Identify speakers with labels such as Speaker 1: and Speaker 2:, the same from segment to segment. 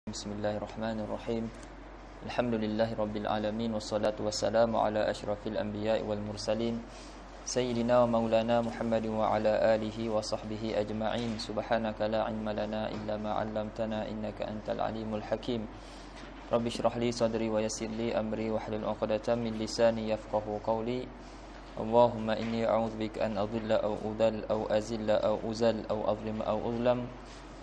Speaker 1: Bismillahirrahmanirrahim. Alhamdulillahi alamin wassalatu wassalamu ala asyrafil anbiya'i wal mursalin sayyidina wa maulana Muhammadin wa ala alihi wa sahbihi ajma'in. Subhanaka la ilma lana illa ma 'allamtana innaka antal alimul hakim. Rabbi shrah li sadri wa yassir li amri wahlul 'uqdatam min lisani yafqahu qawli. Allahumma inni a'udzubika an adhilla aw udal aw azilla aw uzal aw azlim aw uzlam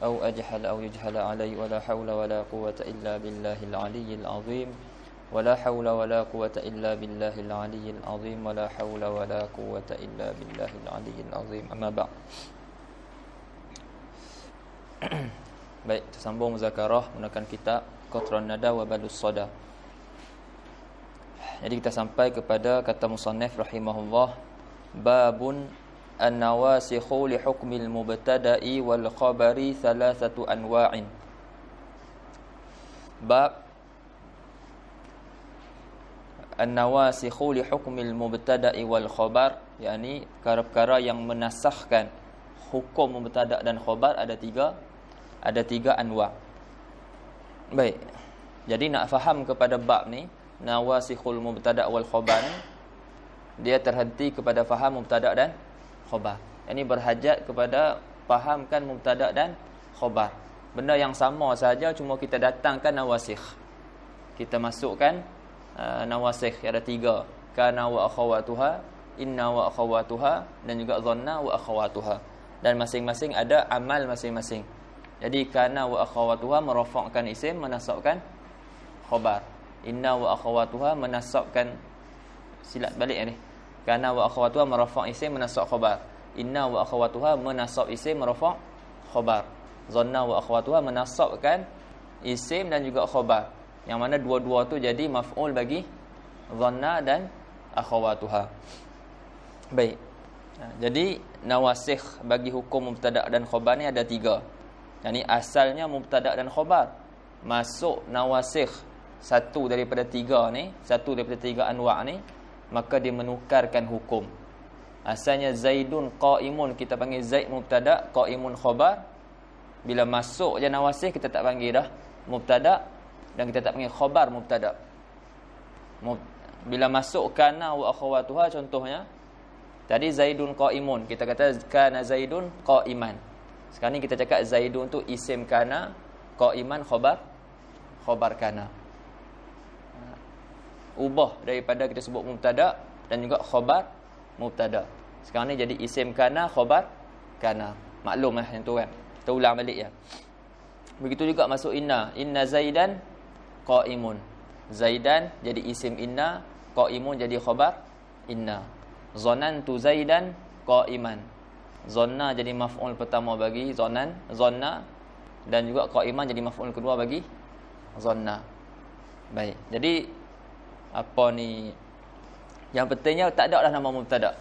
Speaker 1: أو أجهل أو يجهل علي ولا حول ولا قوة إلا بالله العلي العظيم ولا حول ولا قوة إلا بالله العلي العظيم ولا حول ولا قوة إلا بالله العلي العظيم أما بعد. Baik, tersambung muzakarah menggunakan kitab Qatrun Nada wa Balus Sada. Jadi kita sampai kepada kata musannif rahimahullah, babun an-nawasikhu li hukmil mubtada'i wal khabari thalathatu anwa'in. Bab an-nawasikhu li hukmil mubtada'i wal khabar, yakni perkara-perkara yang menasahkan hukum mubtada' dan khabar ada tiga anwa'. Baik. Jadi nak faham kepada bab ni, nawasikhul mubtada' wal khabar ni, dia terhenti kepada faham mubtada' dan khabar. Ini berhajat kepada fahamkan mubtada' dan khabar. Benda yang sama saja, cuma kita datangkan nawasikh. Kita masukkan nawasikh, ada tiga. Kana wa akhawatuha, inna wa akhawatuha, dan juga dhanna wa akhawatuha. Dan masing-masing ada amal masing-masing. Jadi kana wa akhawatuha merafa'kan isim, menasabkan khabar. Inna wa akhawatuha menasabkan, silap balik ni. Kana wa akhawatuha merafa' isim menasab khabar. Inna wa akhawatuha menasab isim merafa' khabar. Zanna wa akhawatuha menasabkan isim dan juga khabar. Yang mana dua-dua tu jadi maf'ul bagi zanna dan akhawatuha. Baik. Jadi nawasikh bagi hukum mubtada' dan khabar ni ada tiga. Yang ni asalnya mubtada' dan khabar. Masuk nawasikh satu daripada tiga ni, satu daripada tiga anwa' ni, maka dia menukarkan hukum. Asalnya Zaidun qa'imun, kita panggil Zaid mubtada', qa'imun khabar. Bila masuk je nawasikh, kita tak panggil dah mubtada' dan kita tak panggil khabar mubtada'. Bila masuk kana wa akhawatuha, contohnya tadi Zaidun qa'imun, kita kata kana Zaidun qa'iman. Sekarang ni kita cakap Zaidun tu isim kana, qa'iman khabar kana. Ubah daripada kita sebut mubtada' dan juga khabar mubtada'. Sekarang ni jadi isim kana, khabar kana. Maklum yang tu kan. Kita ulang balik ya. Begitu juga masuk inna. Inna Zaidan qa'imun. Zaidan jadi isim inna, qa'imun jadi khabar inna. Zanantu Zaidan qa'iman. Zanna jadi maf'ul pertama bagi zanna, dan juga qa'iman jadi maf'ul kedua bagi zanna. Baik. Jadi apa ni, yang pentingnya tak ada dah nama mubtada'.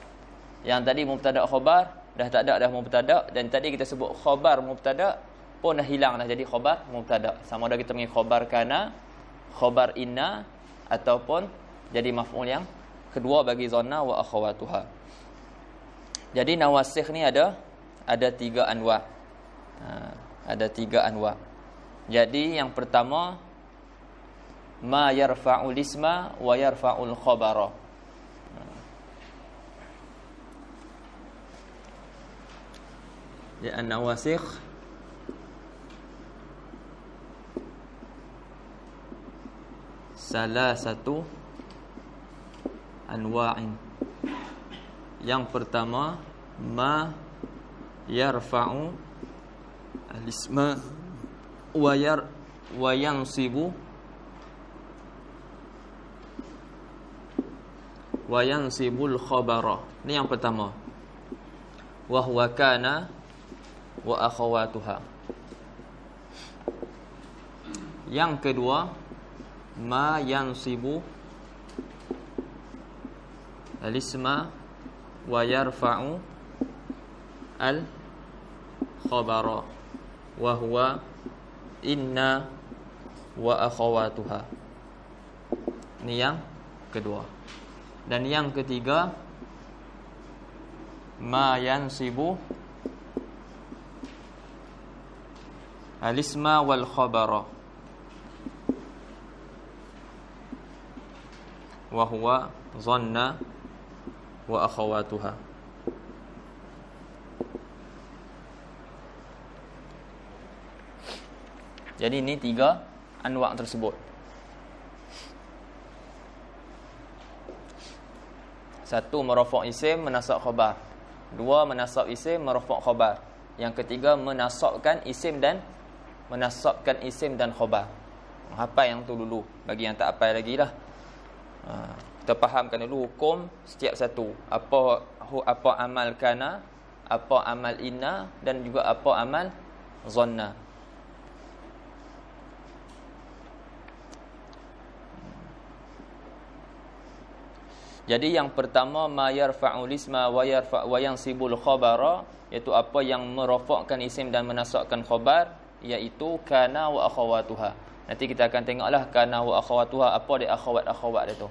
Speaker 1: Yang tadi mubtada' khabar dah tak ada dah mubtada', dan tadi kita sebut khabar mubtada' pun dah hilang dah jadi khabar mubtada'. Sama ada kita panggil khabar kana, khabar inna, ataupun jadi maf'ul yang kedua bagi zanna wa akhawatuha. Jadi nawasikh ni ada tiga anwa'. Ada tiga anwa'. Jadi yang pertama, ma yarfa'ul isma wa yarfa'ul khabara. Ya, an-nawasikh salah satu anwa'in. Yang pertama, ma yarfa'u al-isma wa yansibu wa yansibul khabara. Ini yang pertama. Wa huwa kana wa akhawatuha. Yang kedua, ma yansibu al-isma wa yarfa'u al-khabara. Wa huwa inna wa akhawatuha. Ini yang kedua. Dan yang ketiga, ma yansibu al-isma wal khabara. wa huwa dhanna wa akhawatuha. Jadi ini 3 anwa' tersebut. 1 merafa' isim menasab khabar. 2 menasab isim merafa' khabar. Yang ketiga menasabkan isim dan khabar. Hafal yang tu dulu. Bagi yang tak hafal lagi lah. Kita fahamkan dulu hukum setiap satu. Apa amal kana, apa amal inna dan juga apa amal zanna. Jadi yang pertama ma yarfa'ul isma wa yansibul khabara, iaitu apa yang merafakkan isim dan menasabkan khabar, iaitu kana wa akhawatuha. Nanti kita akan tengoklah kana wa akhawatuha, apa dia akhawat-akhawat dia tu.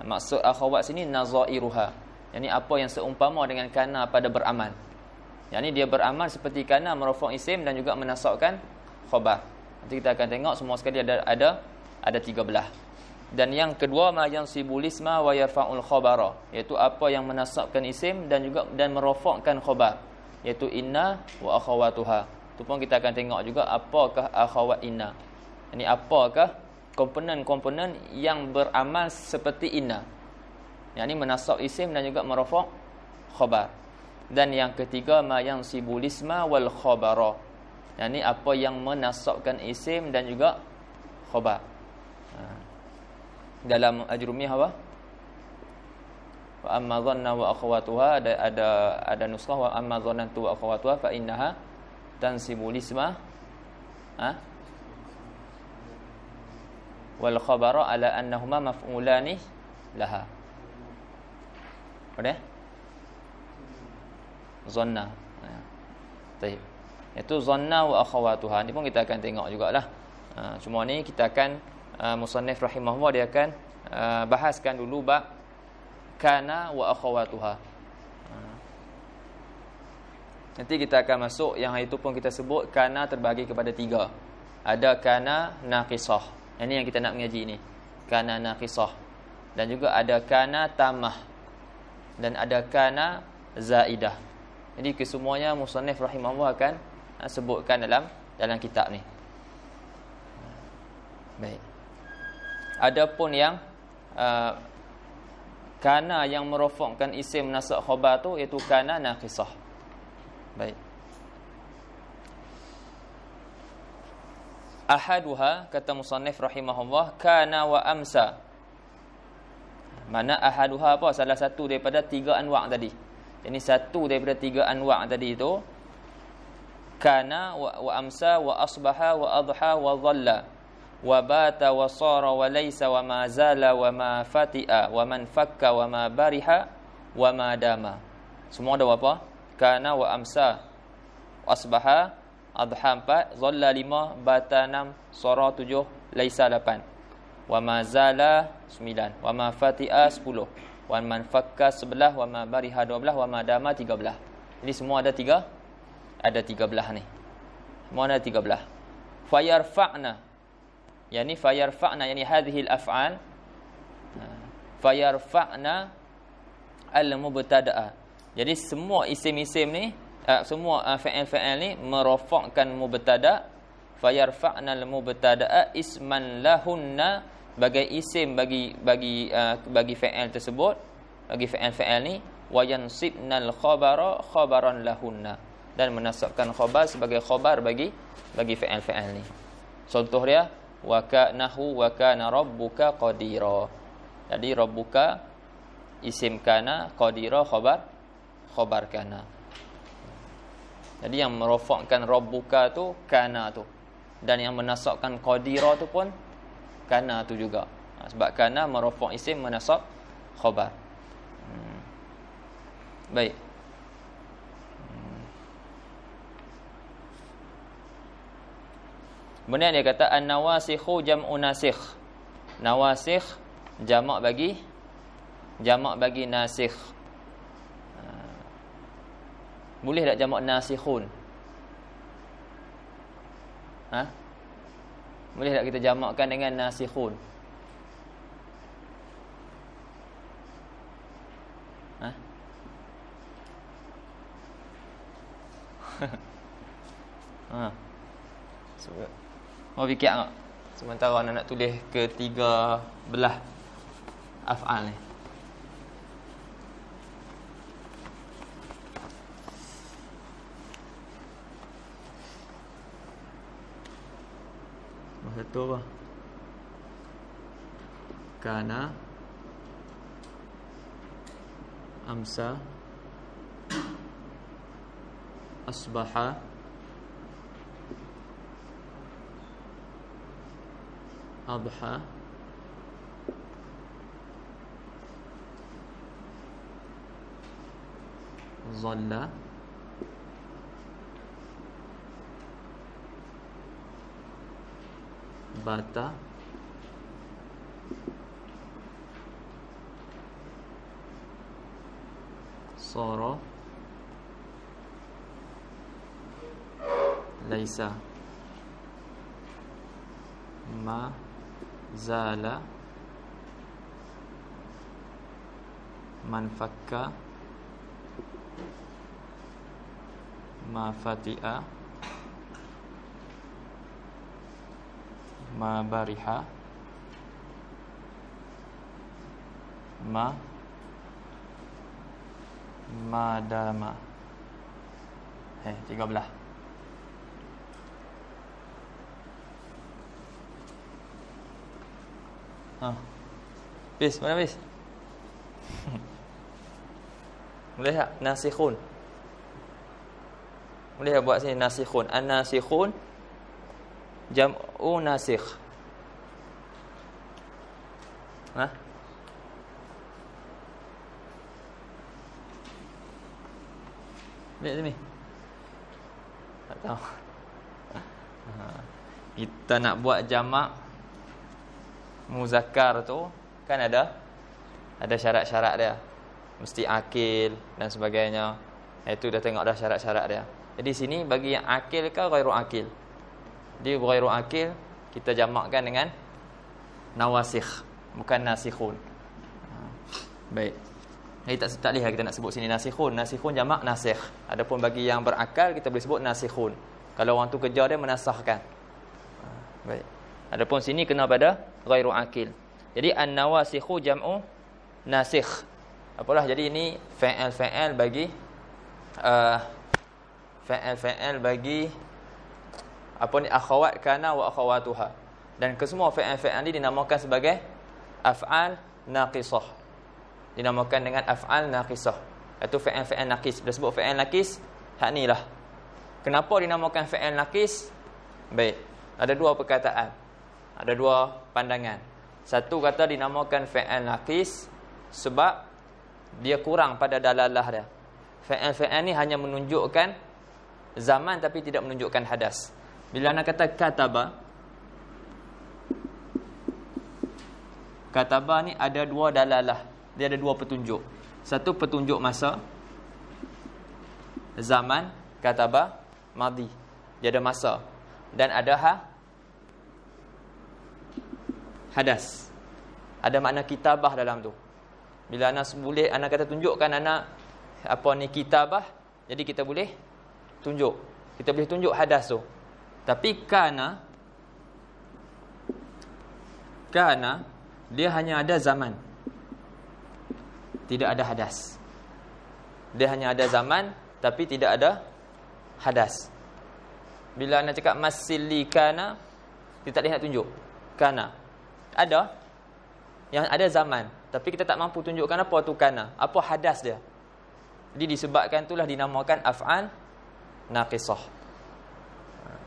Speaker 1: Maksud akhawat sini nazairuha. Yani apa yang seumpama dengan kana pada beramal. Yani dia beramal seperti kana, merafak isim dan juga menasabkan khabar. Nanti kita akan tengok semua sekali ada 13. Dan yang kedua ma yansibul isma wa yarfa'ul khabara, iaitu apa yang menasabkan isim dan merafakkan khabar, iaitu inna wa akhawatuha. Tu pun kita akan tengok juga apakah akhawat inna. Ini apakah komponen-komponen yang beramal seperti inna. Yang ini menasab isim dan juga merafak khabar. Dan yang ketiga ma yansibul isma wal khabara. Yang ini apa yang menasabkan isim dan juga khabar. Dalam Ajrumiyah apa? Wa amma dhanna wa akhawatuha, ada nuskah wa amma dhannatu wa akhawatuha fa innaha tansibul isma wal khabara ala annahuma maf'ulani laha. Ada? Dhanna. Baik. Itu dhanna wa akhawatuha. Ni pun kita akan tengok jugalah. Cuma ni kita akan musannif rahimahullah dia akan bahaskan dulu bab kana wa akhawatuha. Nanti kita akan masuk yang itu pun kita sebut kana terbagi kepada 3. Ada kana naqisah. Ini yang kita nak mengaji ni. Kana naqisah. Dan juga ada kana tamah. Dan ada kana zaidah. Jadi kesemuanya musannif rahimahullah akan sebutkan dalam kitab ni. Baik. Adapun yang kana yang merafakkan isim nasab khabar tu, iaitu kana naqisah. Baik. Ahaduha, kata musannif rahimahullah, kana wa amsa. Mana ahaduha apa? Salah satu daripada 3 anwa' tadi. Jadi satu daripada 3 anwa' tadi itu kana wa amsa wa asbaha wa adha wa dhalla wa bata wa sara wa laysa wa ma zala wa ma fati'a wa man fakka wa ma bariha wa ma dama. Semua ada apa? Kana wa amsa, asbaha, adha 4, dhalla 5, bata 6, sara 7, laysa 8, wa ma zala 9, wa ma fati'a 10, wa man fakka 11, wa ma bariha 12, wa ma dama 13. Jadi semua ada 13 ni. Semua ada 13. Fayarfa'na, yani fayarfa'na, yani hadhihi al-af'al, fayarfa'na al-mubtada'a. Jadi semua isim-isim ni, semua fa'il-fa'il ni merafakkan mubtada'. Fayarfa'na al-mubtada'a isman lahunna, bagai isim bagi fa'il tersebut, bagi fa'il ni. Wa yansibna al-khabara khabaran lahunna, dan menasabkan khabar sebagai khabar bagi fa'il ni. Contoh dia wa kanahu wa kana rabbuka qadira. Jadi rabbuka isim kana, qadira khabar kana. Jadi yang merafakkan rabbuka tu kana tu, dan yang menasabkan qadira tu pun kana tu juga. Sebab kana merafak isim, menasab khabar. Baik. Kemudian dia kata an-nawasikhu jam'u nasikh. Nawasikh jamak bagi nasikh. Boleh tak jamak nasikhun? Boleh tak kita jamakkan dengan nasikhun? Ha. Mau fikir tak? Sementara nak tulis ketiga belah af'al ni. Masa tu apa? Kana, amsa, asbaha, adha, zalla, bata, sara, laisa, ma zala, man fakka, ma fati'a, ma bariha, ma madama. 13. Bis, mana bis? Boleh tak? Nasikhun. Boleh tak buat sini nasikhun? An-nasikhun jam'u nasikh. Ha? Lihat sini. Tak tahu. Kita nak buat jamak muzakkar tu kan ada syarat-syarat dia. Mesti akil dan sebagainya. Itu dah tengok dah syarat-syarat dia. Jadi sini bagi yang akil ke ghairu akil. Dia ghairu akil kita jamakkan dengan nawasikh, bukan nasikhun. Baik. Jadi tak lihat kita nak sebut sini nasikhun. Nasikhun jamak nasikh. Adapun bagi yang berakal kita boleh sebut nasikhun. Kalau orang tu kerja dia menasahkan. Baik. Adapun sini kena pada ghairu akil. Jadi an-nawasikhu jam'u nasikh. Apalah, jadi ini fa'al bagi fa'al bagi apa ni, akhawat kana wa akhawatuha. Dan kesemua fa'al ni dinamakan sebagai af'al naqisah. Dinamakan dengan af'al naqisah. Itu fa'al naqis. Bila sebut fa'al naqis, hak ni lah. Kenapa dinamakan fa'al naqis? Baik. Ada dua perkataan. Ada dua pandangan. Satu kata dinamakan fa'al naqis sebab dia kurang pada dalalah dia. Fa'al ni hanya menunjukkan zaman tapi tidak menunjukkan hadas. Bila nak kata kataba, kataba ni ada dua dalalah. Dia ada dua petunjuk. Satu petunjuk masa, zaman, kataba madi. Dia ada masa dan ada hadas. Ada makna kitabah dalam tu. Bila anak boleh, anak kata tunjukkan anak apa ni kitabah, jadi kita boleh tunjuk. Kita boleh tunjuk hadas tu. Tapi kana dia hanya ada zaman. Tidak ada hadas. Dia hanya ada zaman tapi tidak ada hadas. Bila anak cakap masili kana, kita tak boleh nak tunjuk. Kana ada yang ada zaman, tapi kita tak mampu tunjukkan apa tu kana, apa hadas dia. Jadi disebabkan itulah dinamakan af'al naqisah.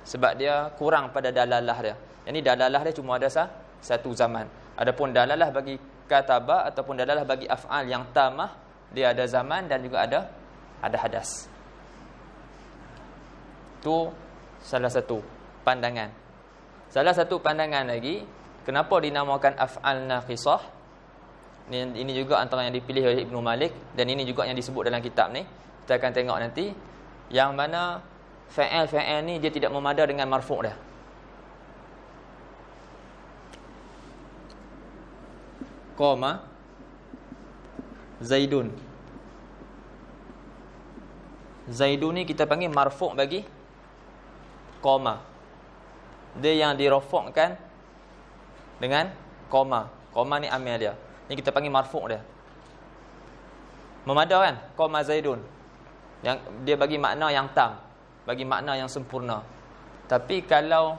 Speaker 1: Sebab dia kurang pada dalalah dia. Yang ni dalalah dia cuma ada satu zaman. Adapun dalalah bagi kataba ataupun dalalah bagi af'al yang tamah, dia ada zaman dan juga ada hadas. Tu salah satu pandangan. Salah satu pandangan lagi, kenapa dinamakan af'al naqisah? Ini juga antara yang dipilih oleh Ibnu Malik dan ini juga yang disebut dalam kitab ni. Kita akan tengok nanti yang mana fa'al ni dia tidak memada dengan marfu' dia. Qama Zaidun. Zaidun ni kita panggil marfu' bagi koma. Dia yang dirafa'kan dengan koma. Koma ni amil dia. Ni kita panggil marfu' dia. Memadai kan? Koma Zaidun. Yang dia bagi makna yang tam, bagi makna yang sempurna. Tapi kalau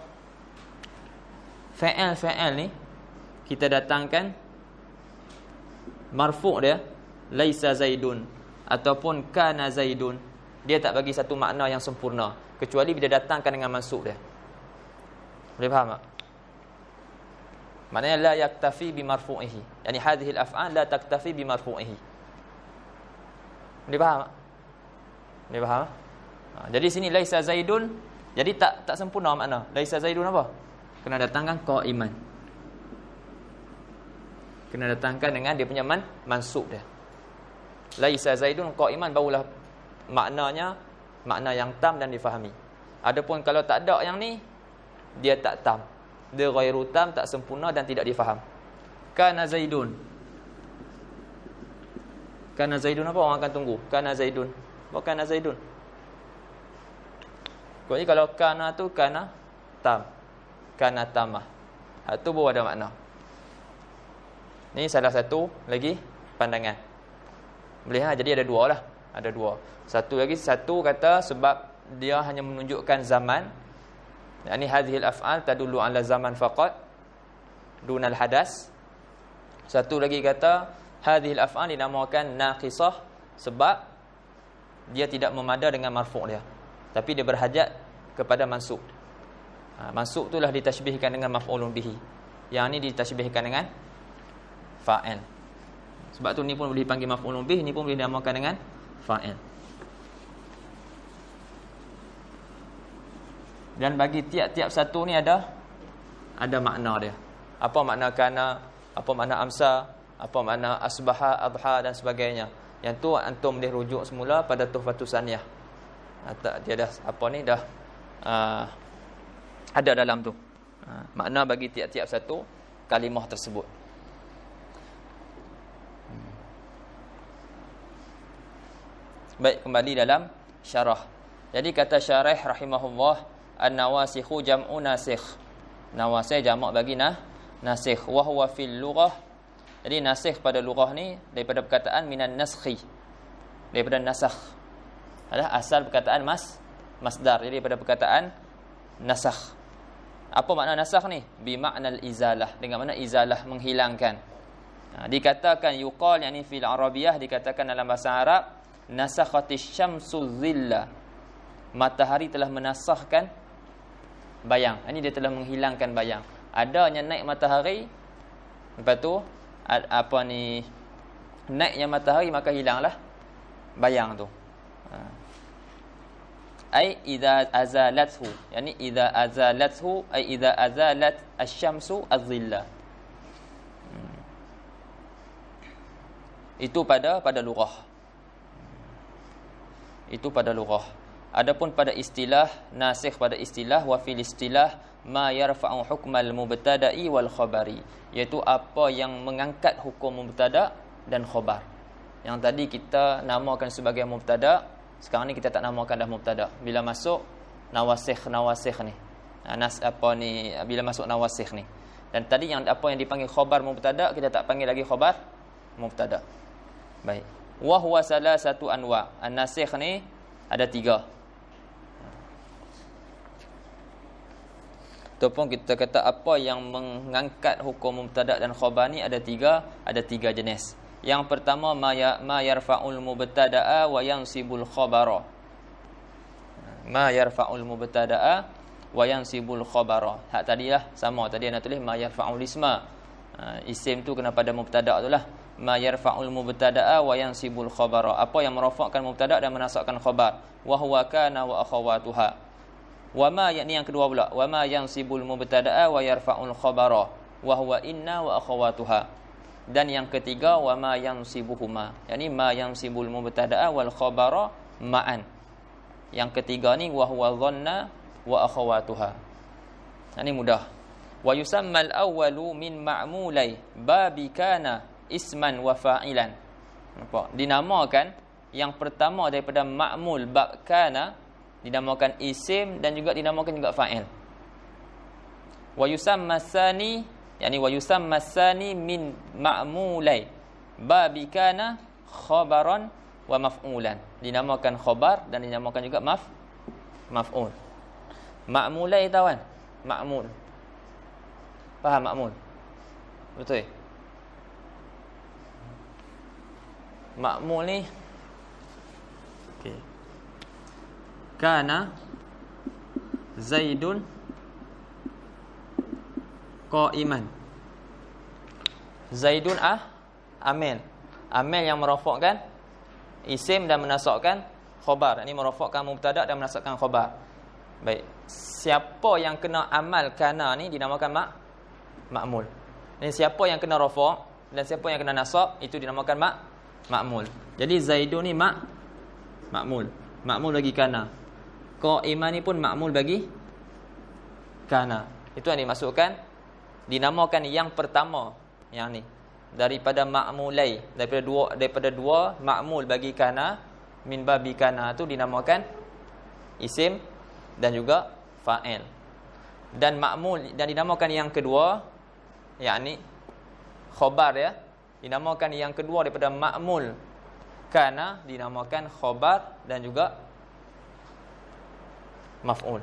Speaker 1: fa'al ni kita datangkan marfu' dia laisa Zaidun ataupun kana Zaidun, dia tak bagi satu makna yang sempurna kecuali bila datangkan dengan mansub dia. Boleh faham tak? Maknanya la yaktafi bi marfu'ihi. Yani hadhihi al-af'al la taktafi bi marfu'ihi. Boleh faham tak? Boleh faham? Jadi sini laisa Zaidun, jadi tak sempurna makna. Laisa Zaidun apa? Kena datangkan qa'iman. Kena datangkan dengan dia punya mansub dia. Laisa Zaidun qa'iman, barulah maknanya makna yang tam dan difahami. Adapun kalau tak ada yang ni, dia tak tam. Dia ghairu tam, tak sempurna dan tidak difaham. Kana Zaidun. Kana Zaidun apa orang akan tunggu? Kana Zaidun. Bukan kana Zaidun. Jadi kalau kana tu kana tam. Kana tamah. Itu baru ada makna. Ini salah satu lagi pandangan. Boleh ha? Jadi ada dua lah. Ada dua. Satu kata sebab dia hanya menunjukkan zaman. Yani hadhil af'al tadullu ala zaman faqat dunal hadas. Satu lagi kata hadhil af'al dinamakan naqisah sebab dia tidak memada dengan marfu' dia. Tapi dia berhajat kepada mansub. Mansub itulah ditashbihkan dengan maf'ulun bihi. Yang ni ditashbihkan dengan fa'il. Sebab tu ni pun boleh dipanggil maf'ulun bihi, ni pun boleh dinamakan dengan fa'il. Dan bagi tiap-tiap satu ni ada makna dia. Apa makna kana, apa makna amsa, apa makna asbaha, adha dan sebagainya. Yang tu antum boleh rujuk semula pada Tuhfatus Saniyah. Dia dah apa ni dah ada dalam tu. Makna bagi tiap-tiap satu kalimah tersebut. Baik, kembali dalam syarah. Jadi kata syarih rahimahullah, an-nawasikhu jam'u nasikh. Nawasikh jamak bagi nasikh. Wa huwa fil lughah. Jadi nasikh pada lughah ni daripada perkataan minan naskhi. Daripada nasakh. Adalah asal perkataan masdar. Jadi daripada perkataan nasakh. Apa makna nasakh ni? Bi ma'nal izalah. Dengan makna izalah, menghilangkan. Dikatakan yuqal yani fil arabiyah, dikatakan dalam bahasa Arab, nasakhatish syamsu dhilla. Matahari telah menasahkan bayang. Ini dia telah menghilangkan bayang. Adanya naik matahari, lepas tu apa ni, naiknya matahari maka hilanglah bayang tu. Ai idza azalathu, yani idza azalathu ai idza azalat asy-syamsu adh-dhilla. Itu pada lughah. Itu pada lughah. Adapun pada istilah, nasikh pada istilah, wa fil istilah ma yarfa'u hukmal mubtada'i wal khabari, iaitu apa yang mengangkat hukum mubtada' dan khabar. Yang tadi kita namakan sebagai mubtada', sekarang ni kita tak namakan dah mubtada'. Bila masuk nawasikh ni. Bila masuk nawasikh ni. Dan tadi yang apa yang dipanggil khabar mubtada', kita tak panggil lagi khabar mubtada'. Baik. Wa huwa salasatu anwa'. An-nasikh ni ada 3. Ataupun kita kata apa yang mengangkat hukum mubtada' dan khabar ni ada tiga jenis. Yang pertama ma yarfa'ul mubtada'a wa yansibul khabara. Ma yarfa'ul mubtada'a wa yansibul khabara. Hak tadilah sama, tadi ana tulis ma yarfa'ul isma. Isim tu kena pada mubtada' tu lah. Ma yarfa'ul mubtada'a wa yansibul khabara. Apa yang merafa'kan mubtada' dan menasabkan khabar. Wa huwa kana wa akhawatuha. Wa ma, yakni yang kedua pula, wa ma yansibul mubtada'a wa yarfa'ul khabara wa huwa inna wa akhawatuha. Dan yang ketiga, wa ma yansibuhuma, yakni ma yansibul mubtada'a wal khabara ma'an. Yang ketiga ni wa huwa dhanna wa akhawatuha. Ini mudah. Wa yusammal awwalu min ma'mulai babi kana isman wa fa'ilan. Nampak? Dinamakan yang pertama daripada ma'mul bab kana dinamakan isim dan juga dinamakan juga fa'il. Wa yusamma tsani, yakni wa yusamma tsani min ma'mulai babi kana khabaran wa maf'ulan. Dinamakan khabar dan dinamakan juga maf'ul. Ma'mulai tahu kan? Ma'mul. Faham ma'mul? Betul? Ma'mul ni okey. Kana Zaidun qa'iman. Zaidun amil. Amil yang merafakkan isim dan menasabkan khabar. Ini merafakkan mubtada dan menasabkan khabar. Baik. Siapa yang kena amal kana ni dinamakan ma'mul. Ini siapa yang kena rafa' dan siapa yang kena nasab itu dinamakan ma'mul. Jadi Zaidun ni ma'mul. Ma'mul bagi kana. Qa'iman ni pun ma'mul bagi kana. Itu yang dimasukkan dinamakan yang pertama yang ni daripada ma'mulai, daripada dua ma'mul bagi kana min babi kana tu dinamakan isim dan juga fa'il. Dan ma'mul dan dinamakan yang kedua yakni khabar ya, dinamakan yang kedua daripada ma'mul kana dinamakan khabar dan juga maf'ul.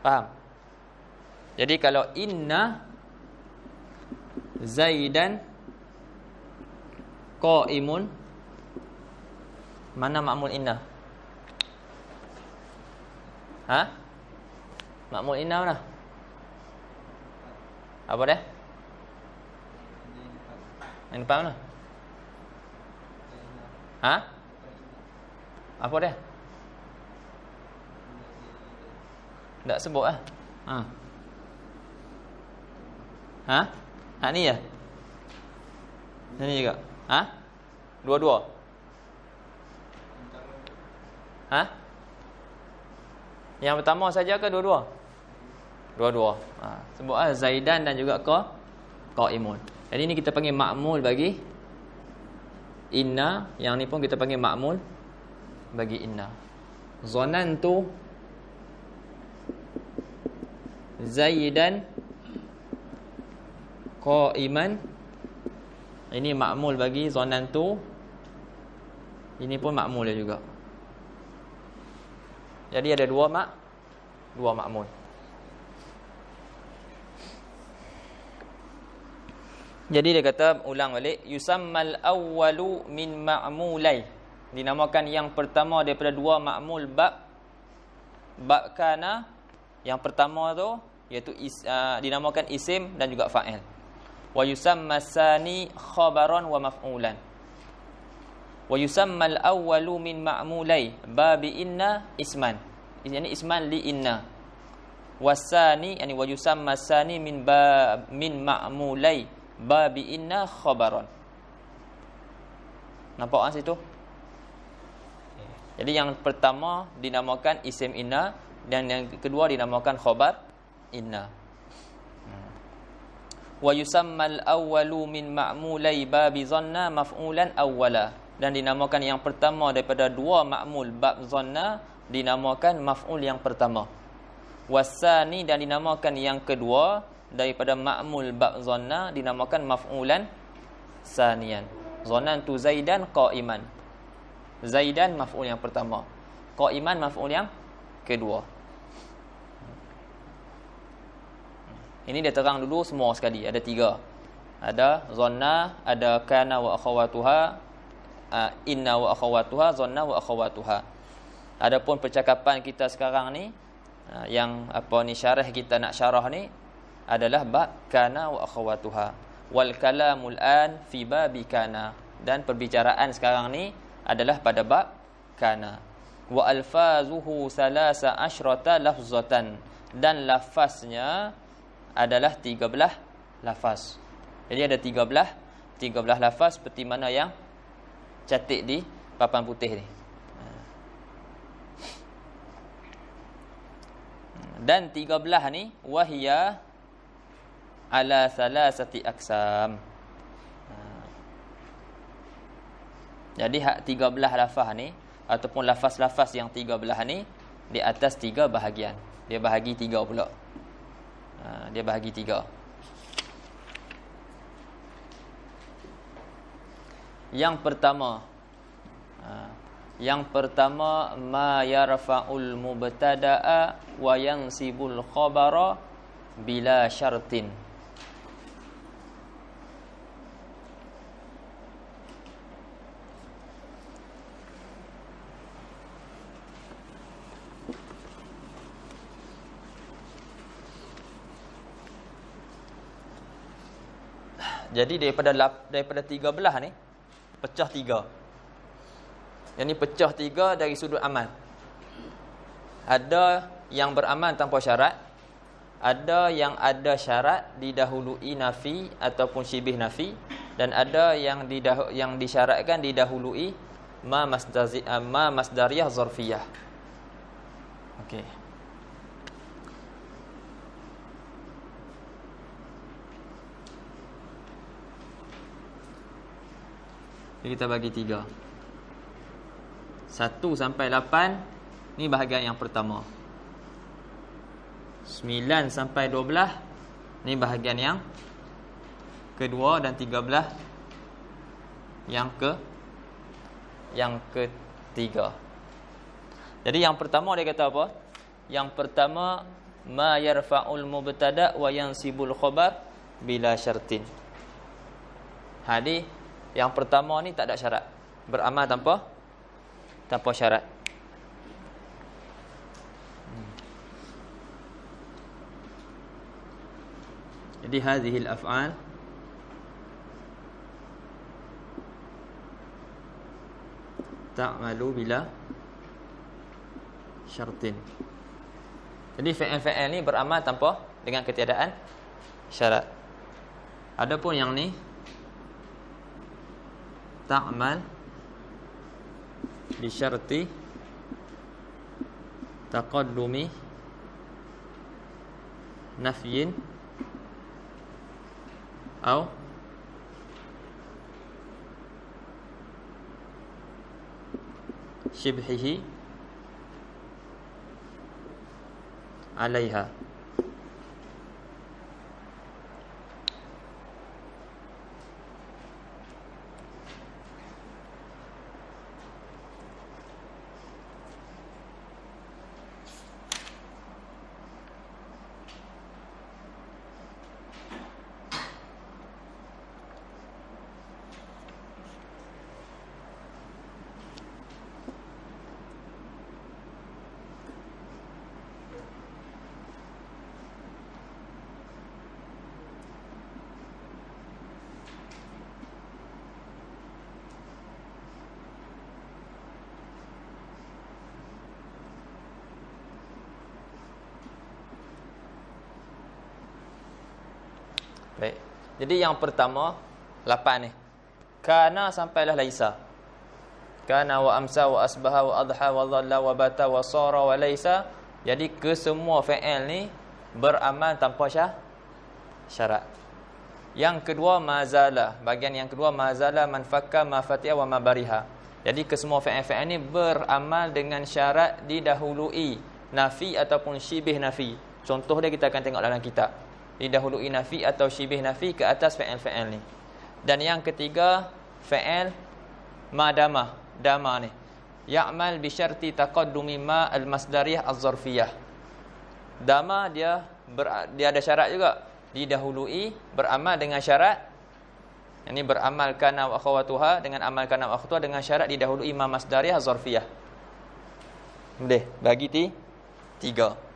Speaker 1: Faham? Jadi kalau inna Zaidan qa'imun, mana ma'mul inna? Ha? Ma'mul inna mana? Apa dia? Yang depan mana? Ha? Apa dia? Tak sebut lah. Ha? Ha ni ya? Ini juga. Ha? Dua-dua. Ha? Yang pertama saja ke dua-dua? Dua-dua. Sebut Zaidan dan juga qa'imun. Jadi ni kita panggil ma'mul bagi inna, yang ni pun kita panggil ma'mul bagi inna. Zanantu Zaidan qa'iman. Ini ma'mul bagi zanantu. Ini pun ma'mul juga. Jadi ada dua ma'mul. Jadi dia kata, ulang balik, yusammal awwalu min ma'mulai. Dinamakan yang pertama daripada dua ma'mul bab kana. Yang pertama tu iaitu dinamakan isim dan juga fa'il. Wa yusamma tsani khabaran wa maf'ulan. Wa yusamma al-awwalu min ma'mulai babi inna isman. Ini isman li inna. Wasani yani wa yusamma tsani min ma'mulai babi inna khabaran. Nampak situ? Jadi yang pertama dinamakan isim inna dan yang kedua dinamakan khabar inna. Wa yusammal awwalu min ma'mulai babi zanna maf'ulan awwala. Dan dinamakan yang pertama daripada dua ma'mul bab zanna dinamakan maf'ul yang pertama. Wasani dan dinamakan yang kedua daripada ma'mul bab zanna dinamakan maf'ulan saniyan. Zanantu Zaidan qa'iman. Zaidan maf'ul yang pertama. Qa'iman maf'ul yang kedua. Ini dia terang dulu semua sekali. Ada tiga. Ada zanna, ada kana wa akhawatuha, inna wa akhawatuha, zanna wa akhawatuha. Adapun percakapan kita sekarang ni, yang apa ni syarah kita nak syarah ni adalah bab kana wa akhawatuha. Wal kalamul an fi babi kana. Dan perbicaraan sekarang ni adalah pada bab kana. Wa alfazuhu salasa asyrata lafzatan. Dan lafaznya adalah 13 lafaz. Jadi ada 13 lafaz seperti mana yang catik di papan putih ni. Dan 13 ni wahia ala salasati aqsam. Jadi hak 13 lafaz ni ataupun lafaz-lafaz yang 13 ni di atas 3 bahagian. Dia bahagi 3 pula. Dia bahagi 3. Yang pertama ma yarfa'ul mubtada'a wa yansibul khabara bila syartin. Jadi daripada 13 ni pecah 3. Yang ni pecah 3 dari sudut amal. Ada yang beramal tanpa syarat, ada yang ada syarat didahului nafi ataupun syibih nafi, dan ada yang disyaratkan didahului ma masdariyah zarfiyah. Okey. Kita bagi 3. 1 sampai 8 ni bahagian yang pertama. 9 sampai 12 ni bahagian yang kedua, dan 13 yang ketiga. Jadi yang pertama dia kata apa? Yang pertama ma yarfa'ul mubtada wa yansibul khabar bila syartin. Hadis yang pertama ni tak ada syarat. Beramal tanpa syarat. Jadi hadhil af'al ta'malu bila syartin. Jadi fi'il ni beramal tanpa dengan ketiadaan syarat. Adapun yang ni ta'mal bi syarti taqaddumi nafyin atau syibhihi alaiha. Baik. Jadi yang pertama 8 ni. Kana sampailah laisa. Kana wa amsa wa asbaha wa adha wa dhalla wa bata wa sara wa laisa. Jadi kesemua fi'il ni beramal tanpa syarat. Yang kedua mazala. Bahagian yang kedua mazala man fakka ma fatiha wa ma bariha. Jadi kesemua fi'il ni beramal dengan syarat didahului nafi ataupun syibih nafi. Contoh dia kita akan tengok dalam kitab. Didahului nafi atau syibih nafi ke atas fi'il ni. Dan yang ketiga fi'il madama, dama ni. Ya'mal bi syarti taqaddumi ma al-masdariyah az-zarfiyah. Dama dia ada syarat juga. Didahului beramal dengan syarat. Yang ni beramal kana wa akhawatuha, dengan amal kana wa akhawatuha dengan syarat didahului ma masdariyah az-zarfiyah. Boleh bagi 3.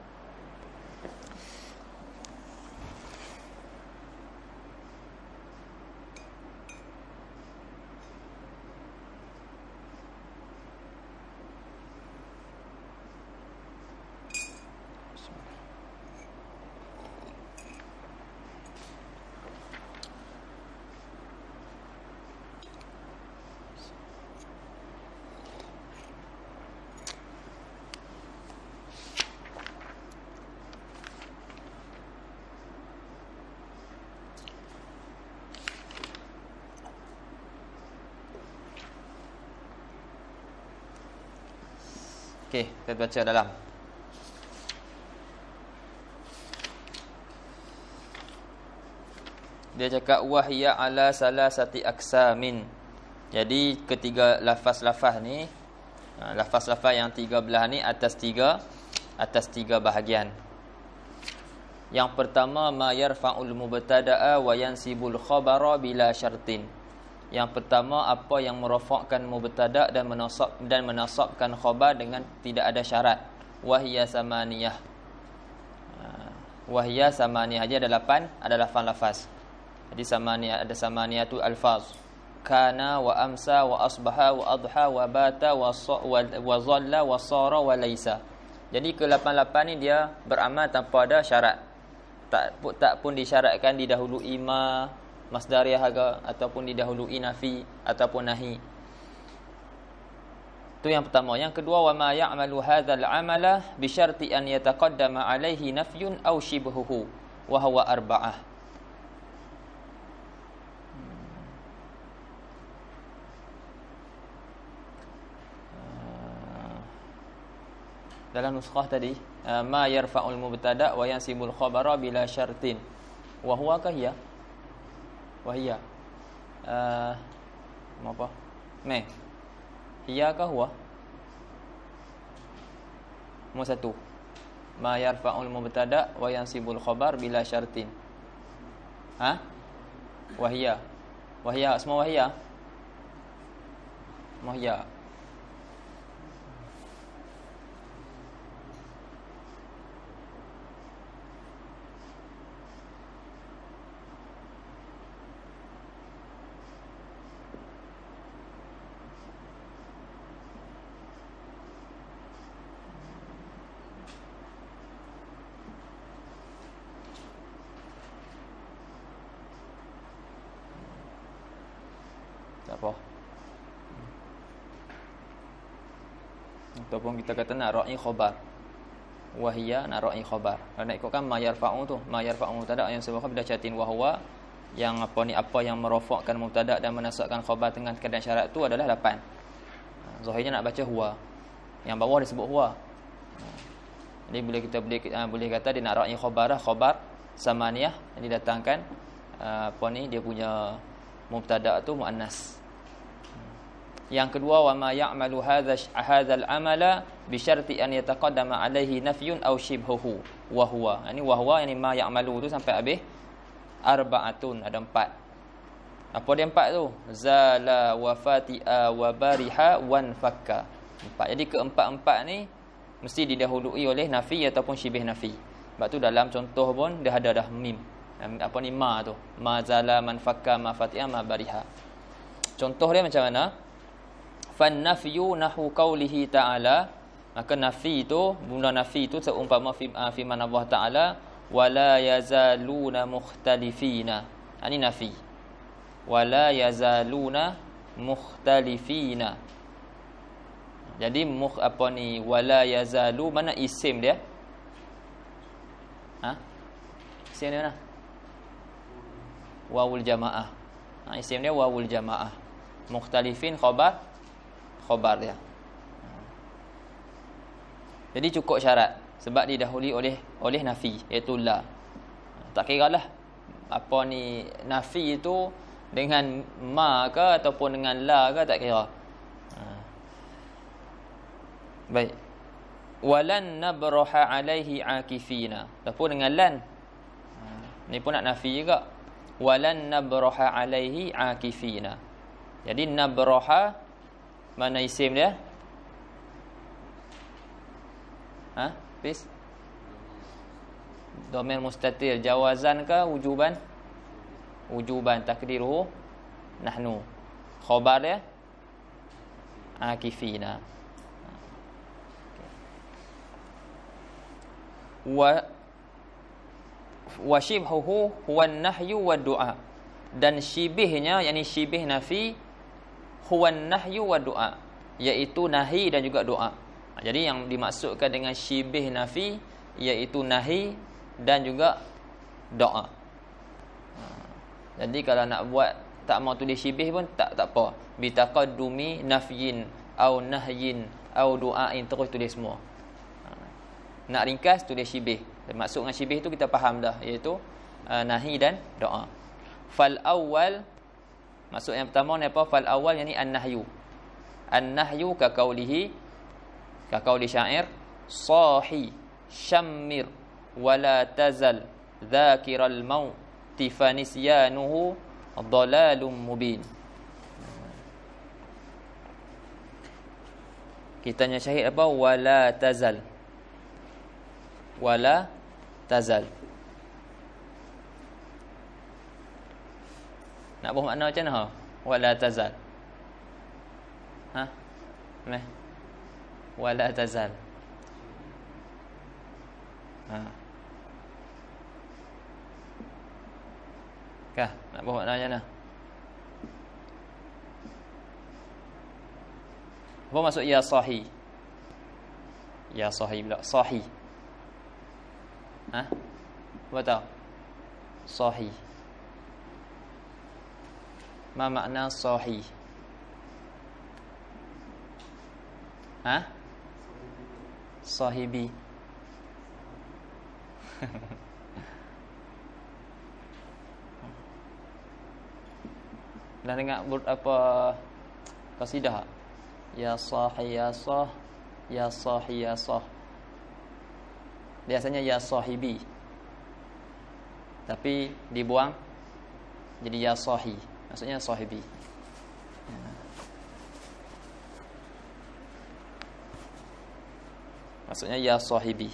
Speaker 1: Okey, kita baca dalam. Dia cakap wahya ala salasati aksamin. Jadi ketiga lafaz-lafaz ni, lafaz-lafaz yang 13 ni atas tiga bahagian. Yang pertama ma yarfa'ul mubtada'a wa yansibul khabara bila syartin. Yang pertama apa yang merafa'kan mubtada' dan menasabkan khabar dengan tidak ada syarat. Wahya samaniyah. Wahya samaniyah aja ada 8 lafaz. Jadi samaniyah ada samaniyatul alfaz. Kana wa amsa wa asbaha wa adha wa bata wa zalla wa sara wa laisa. Jadi ke-8 ni dia beramal tanpa ada syarat. Tak pun disyaratkan didahului ma masdariyah ataupun didahului nafi ataupun nahi. Itu yang pertama. Yang kedua wa ma ya'malu hadzal amala bi syarti an yataqaddama alaihi nafyun aw shibhuhu wa huwa arba'ah. Dalam nuskhah tadi ma yarfa'ul mubtada' wa yansibul khabara bila syartin. Wa huwa kahya? Wa hiya. Apa? Me. Hiya ka huwa? Mu satu. Ma yarfa'ul mubtada' wa yansibul khabar bila syartin. Ha? Wa hiya. Wa hiya semua wa hiya. Ma hiya. Apa? Ataupun kita kata nak ra'i khabar. Wahia nak ra'i khabar. Kalau nak ikutkan ma yarfa'u tu, ma yarfa'u mubtada' yang sebab bila catin wa huwa yang apa yang merafa'kan mubtada' dan menasabkan khabar dengan keadaan syarat tu adalah 8. Zahirnya nak baca huwa. Yang bawah disebut huwa. Jadi boleh kata dia nak ra'i khabar samaniyah yang didatangkan dia punya mubtada' tu muannas. Yang kedua wa ma ya'malu hadzal amala bi syarti an yataqaddama alaihi nafyun aw shibhuhu wa huwa. Ini wa huwa yang ma ya'malu tu sampai habis arba'atun, ada 4. Apa dia 4 tu? Zala wa fati'a wa bariha wan fakka. 4. Jadi keempat-empat ni mesti didahului oleh nafi ataupun syibih nafi. Sebab tu dalam contoh pun dia ada dah mim. Apa ni ma tu? Ma zala man fakka ma fati'a ma bariha. Contoh dia macam mana? Fan nafyu nahu qaulihi ta'ala. Maka nafi itu, benda nafi itu seumpama firman Allah Ta'ala wala yazaluna mukhtalifina. Ini nafi. Wala yazaluna mukhtalifina. Jadi wala yazalu mana isim dia? Isim dia mana? Wawul jamaah. Isim dia wawul jamaah. Mukhtalifin khabar dia. Jadi cukup syarat sebab didahului oleh nafi iaitu la. Tak kiralah nafi itu dengan ma ke ataupun dengan la ke, tak kira. Baik. Walan nabraha alaihi akifina. Ataupun dengan lan. Ni pun nak nafi juga. Walan nabraha alaihi akifina. Jadi nabraha mana isim dia? Please. Dhamir mustatir jawazan ke wujuban? Wujuban, takdiruhu nahnu. Khabar dia akifina. Wa shibhuhu huwa an-nahyu wa du'a. Dan shibihnya, yakni shibih nafi, huwa an-nahyu wa du'a, iaitu nahi dan juga doa. Jadi yang dimaksudkan dengan shibih nafi iaitu nahi dan juga doa. Jadi kalau nak buat tak mau tulis shibih pun tak apa. Bi taqaddumi nafyin au nahyin au du'ain, terus tulis semua. Nak ringkas tulis syibih. Maksud dengan syibih tu kita faham dah, iaitu nahi dan doa. Fal awal, maksud yang pertama ni apa? Fal awal yani an-nahyu. An-nahyu ka qaulihi, ka qauli syair, sahi syammir wala tazal dzakiral mauti fanisyanuhu dhalalum mubin. Kita tanya syahid apa? Wala tazal. Wala tazal. Nak buat makna macam mana? Wala tazal. Ha? Meh. Wala tazal. Ha. Kah? Nak buat makna macam mana? Apa maksud ya sahi? Ya sahi pula. Sahi. Ha? Apa tahu? Sahi. Ma makna sahi? Ha? Sahibi. Dah dengar apa qasidah? Ya sahi ya sah, ya sahi ya sah. Biasanya ya sahibi, tapi dibuang jadi ya sahi. Maksudnya sahibi. Maksudnya ya sahibi.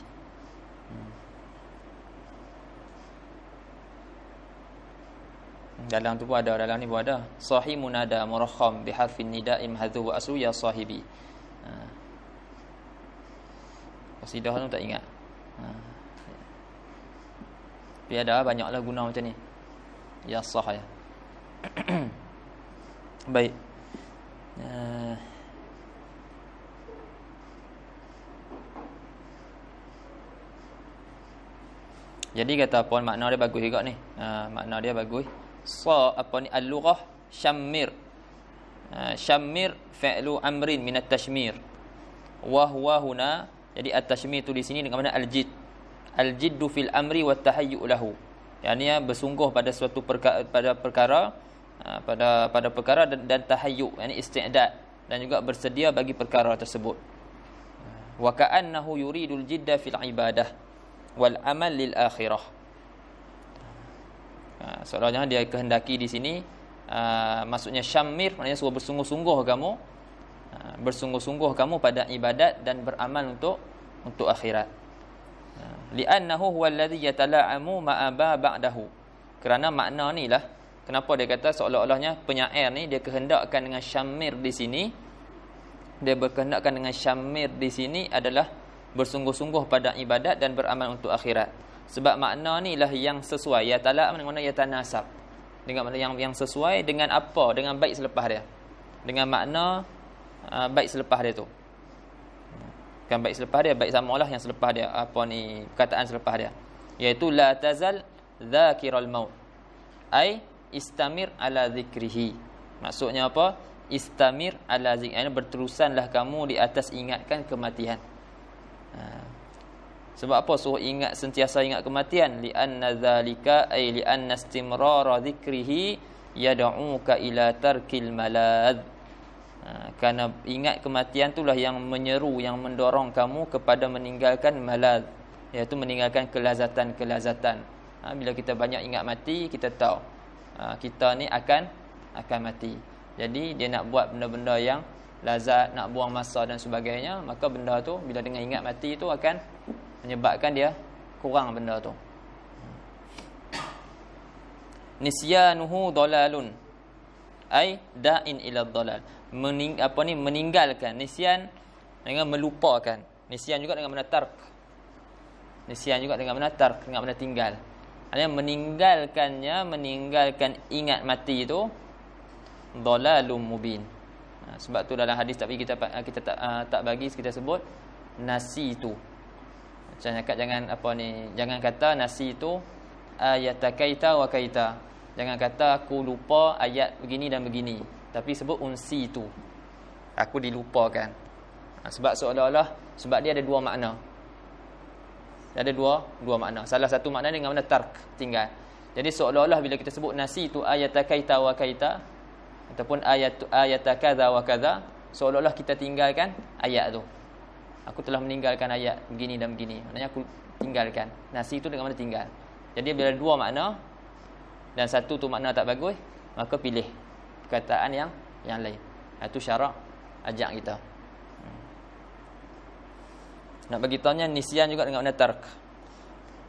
Speaker 1: Dalam tu pun ada, dalam ni pun ada. Sahi munada murakham bihadfin nida'i mahdhuf wa aslu ya sahibi. Qasidah tu tak ingat. Tapi ada banyaklah guna macam ni. Ya sah ya. Baik. Jadi kata apa makna dia bagus juga ni. Makna dia bagus. Apa ni al-lughah syammir. Syammir fi'lu amrin min at-tashmir. Wa huwa huna, jadi at-tashmir tu di sini dengan makna al-jidd. Al-jiddu fil amri wa tahayyu lahu. Yani bersungguh pada suatu perkara, pada perkara dan tahayyu, yani isti'dad, dan juga bersedia bagi perkara tersebut. Wa ka'annahu yuridul jidda fil ibadah wal amal lil akhirah. Seolah-olah dia kehendaki di sini, maksudnya syammir maknanya suruh bersungguh-sungguh kamu, bersungguh-sungguh kamu pada ibadat dan beramal untuk akhirat. Li'annahu huwa alladhi yatala'amu ma'aba ba'dahu. Kerana makna ni lah kenapa dia kata seolah-olahnya penyair ni dia kehendakkan dengan syammir di sini, dia berkehendakkan dengan syammir di sini adalah bersungguh-sungguh pada ibadat dan beramal untuk akhirat. Sebab makna ni lah yang sesuai. Ya talak mana ya tanasab. Dengan makna yang sesuai dengan apa? Dengan baik selepas dia. Dengan makna baik selepas dia tu. Kan baik selepas dia, baik samalah yang selepas dia. Apa ni perkataan selepas dia? Iaitu la tazal dzakiral maut. Ai istamir ala zikrihi. Maksudnya apa? Istamir ala zikrihi. Berterusanlah kamu di atas ingatkan kematian. Sebab apa suruh ingat, sentiasa ingat kematian? Li'anna dzalika ay li'anna istimrara dzikrihi yad'uka ila tarkil malad. Kerana ingat kematian itulah yang menyeru, yang mendorong kamu kepada meninggalkan malad, iaitu meninggalkan kelazatan-kelazatan. Bila kita banyak ingat mati, kita tahu kita ni akan mati. Jadi dia nak buat benda-benda yang lazat, nak buang masa dan sebagainya, maka benda tu bila dengan ingat mati tu akan menyebabkan dia kurang benda tu. Nisyanuhu dalalun ai da'in ila dalal. Meninggalkan. Nisyan dengan melupakan. Nisyan juga dengan makna tark. Nisyan juga dengan makna tark, dengan makna tinggal. Artinya meninggalkan ingat mati itu dalalum mubin. Sebab tu dalam hadis tapi kita tak bagi, kita sebut nasi itu. Jangan kata nasi itu ayatakaita wa kaita. Jangan kata aku lupa ayat begini dan begini, tapi sebut unsi itu. Aku dilupakan. Sebab seolah-olah, sebab dia ada dua makna. Dia ada dua makna. Salah satu makna dengan makna tark, tinggal. Jadi seolah-olah bila kita sebut nasi tu ayata kaita wa kaita ataupun ayata kadza wa kadza, seolah-olah kita tinggalkan ayat tu. Aku telah meninggalkan ayat begini dan begini. Maknanya aku tinggalkan. Nasi tu dengan makna tinggal. Jadi bila dua makna dan satu tu makna tak bagus, maka pilih perkataan yang lain. Itu syarak ajak kita. Nak bagi tahunya nisyan juga dengan makna tark.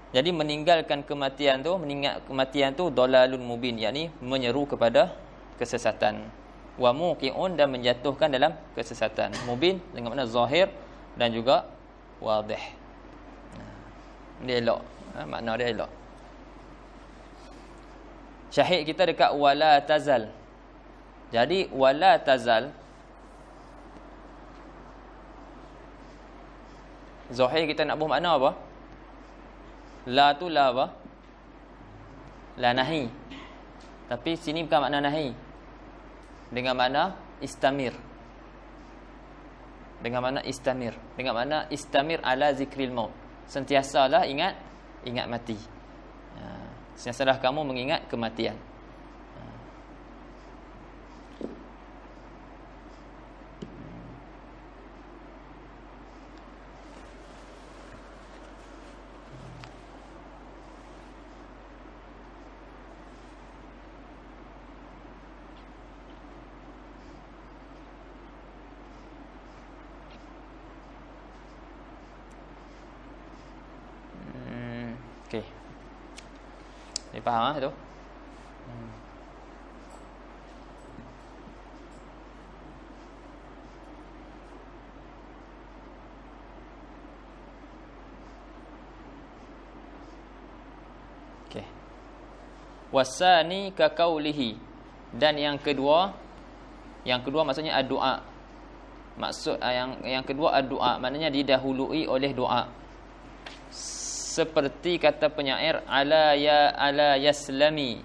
Speaker 1: Jadi meninggalkan kematian tu, mengingat kematian tu dalalun mubin, yakni menyeru kepada kesesatan. Wa muqi'un, dan menjatuhkan dalam kesesatan. Mubin dengan makna zahir dan juga wadih. Dia elok. Makna dia elok. Syahid kita dekat wala tazal. Jadi wala tazal, zahir kita nak buh makna apa? La tu la apa? La nahi. Tapi sini bukan makna nahi. Dengan makna istamir. Dengan makna istamir. Dengan makna istamir ala zikril maut. Sentiasalah ingat mati. Sentiasalah kamu mengingat kematian. Okey. Dia faham itu? Okey. Wasani ka qaulihi, dan yang kedua maksudnya doa. Maksud yang kedua doa, maknanya didahului oleh doa. Seperti kata penyair ala yaslami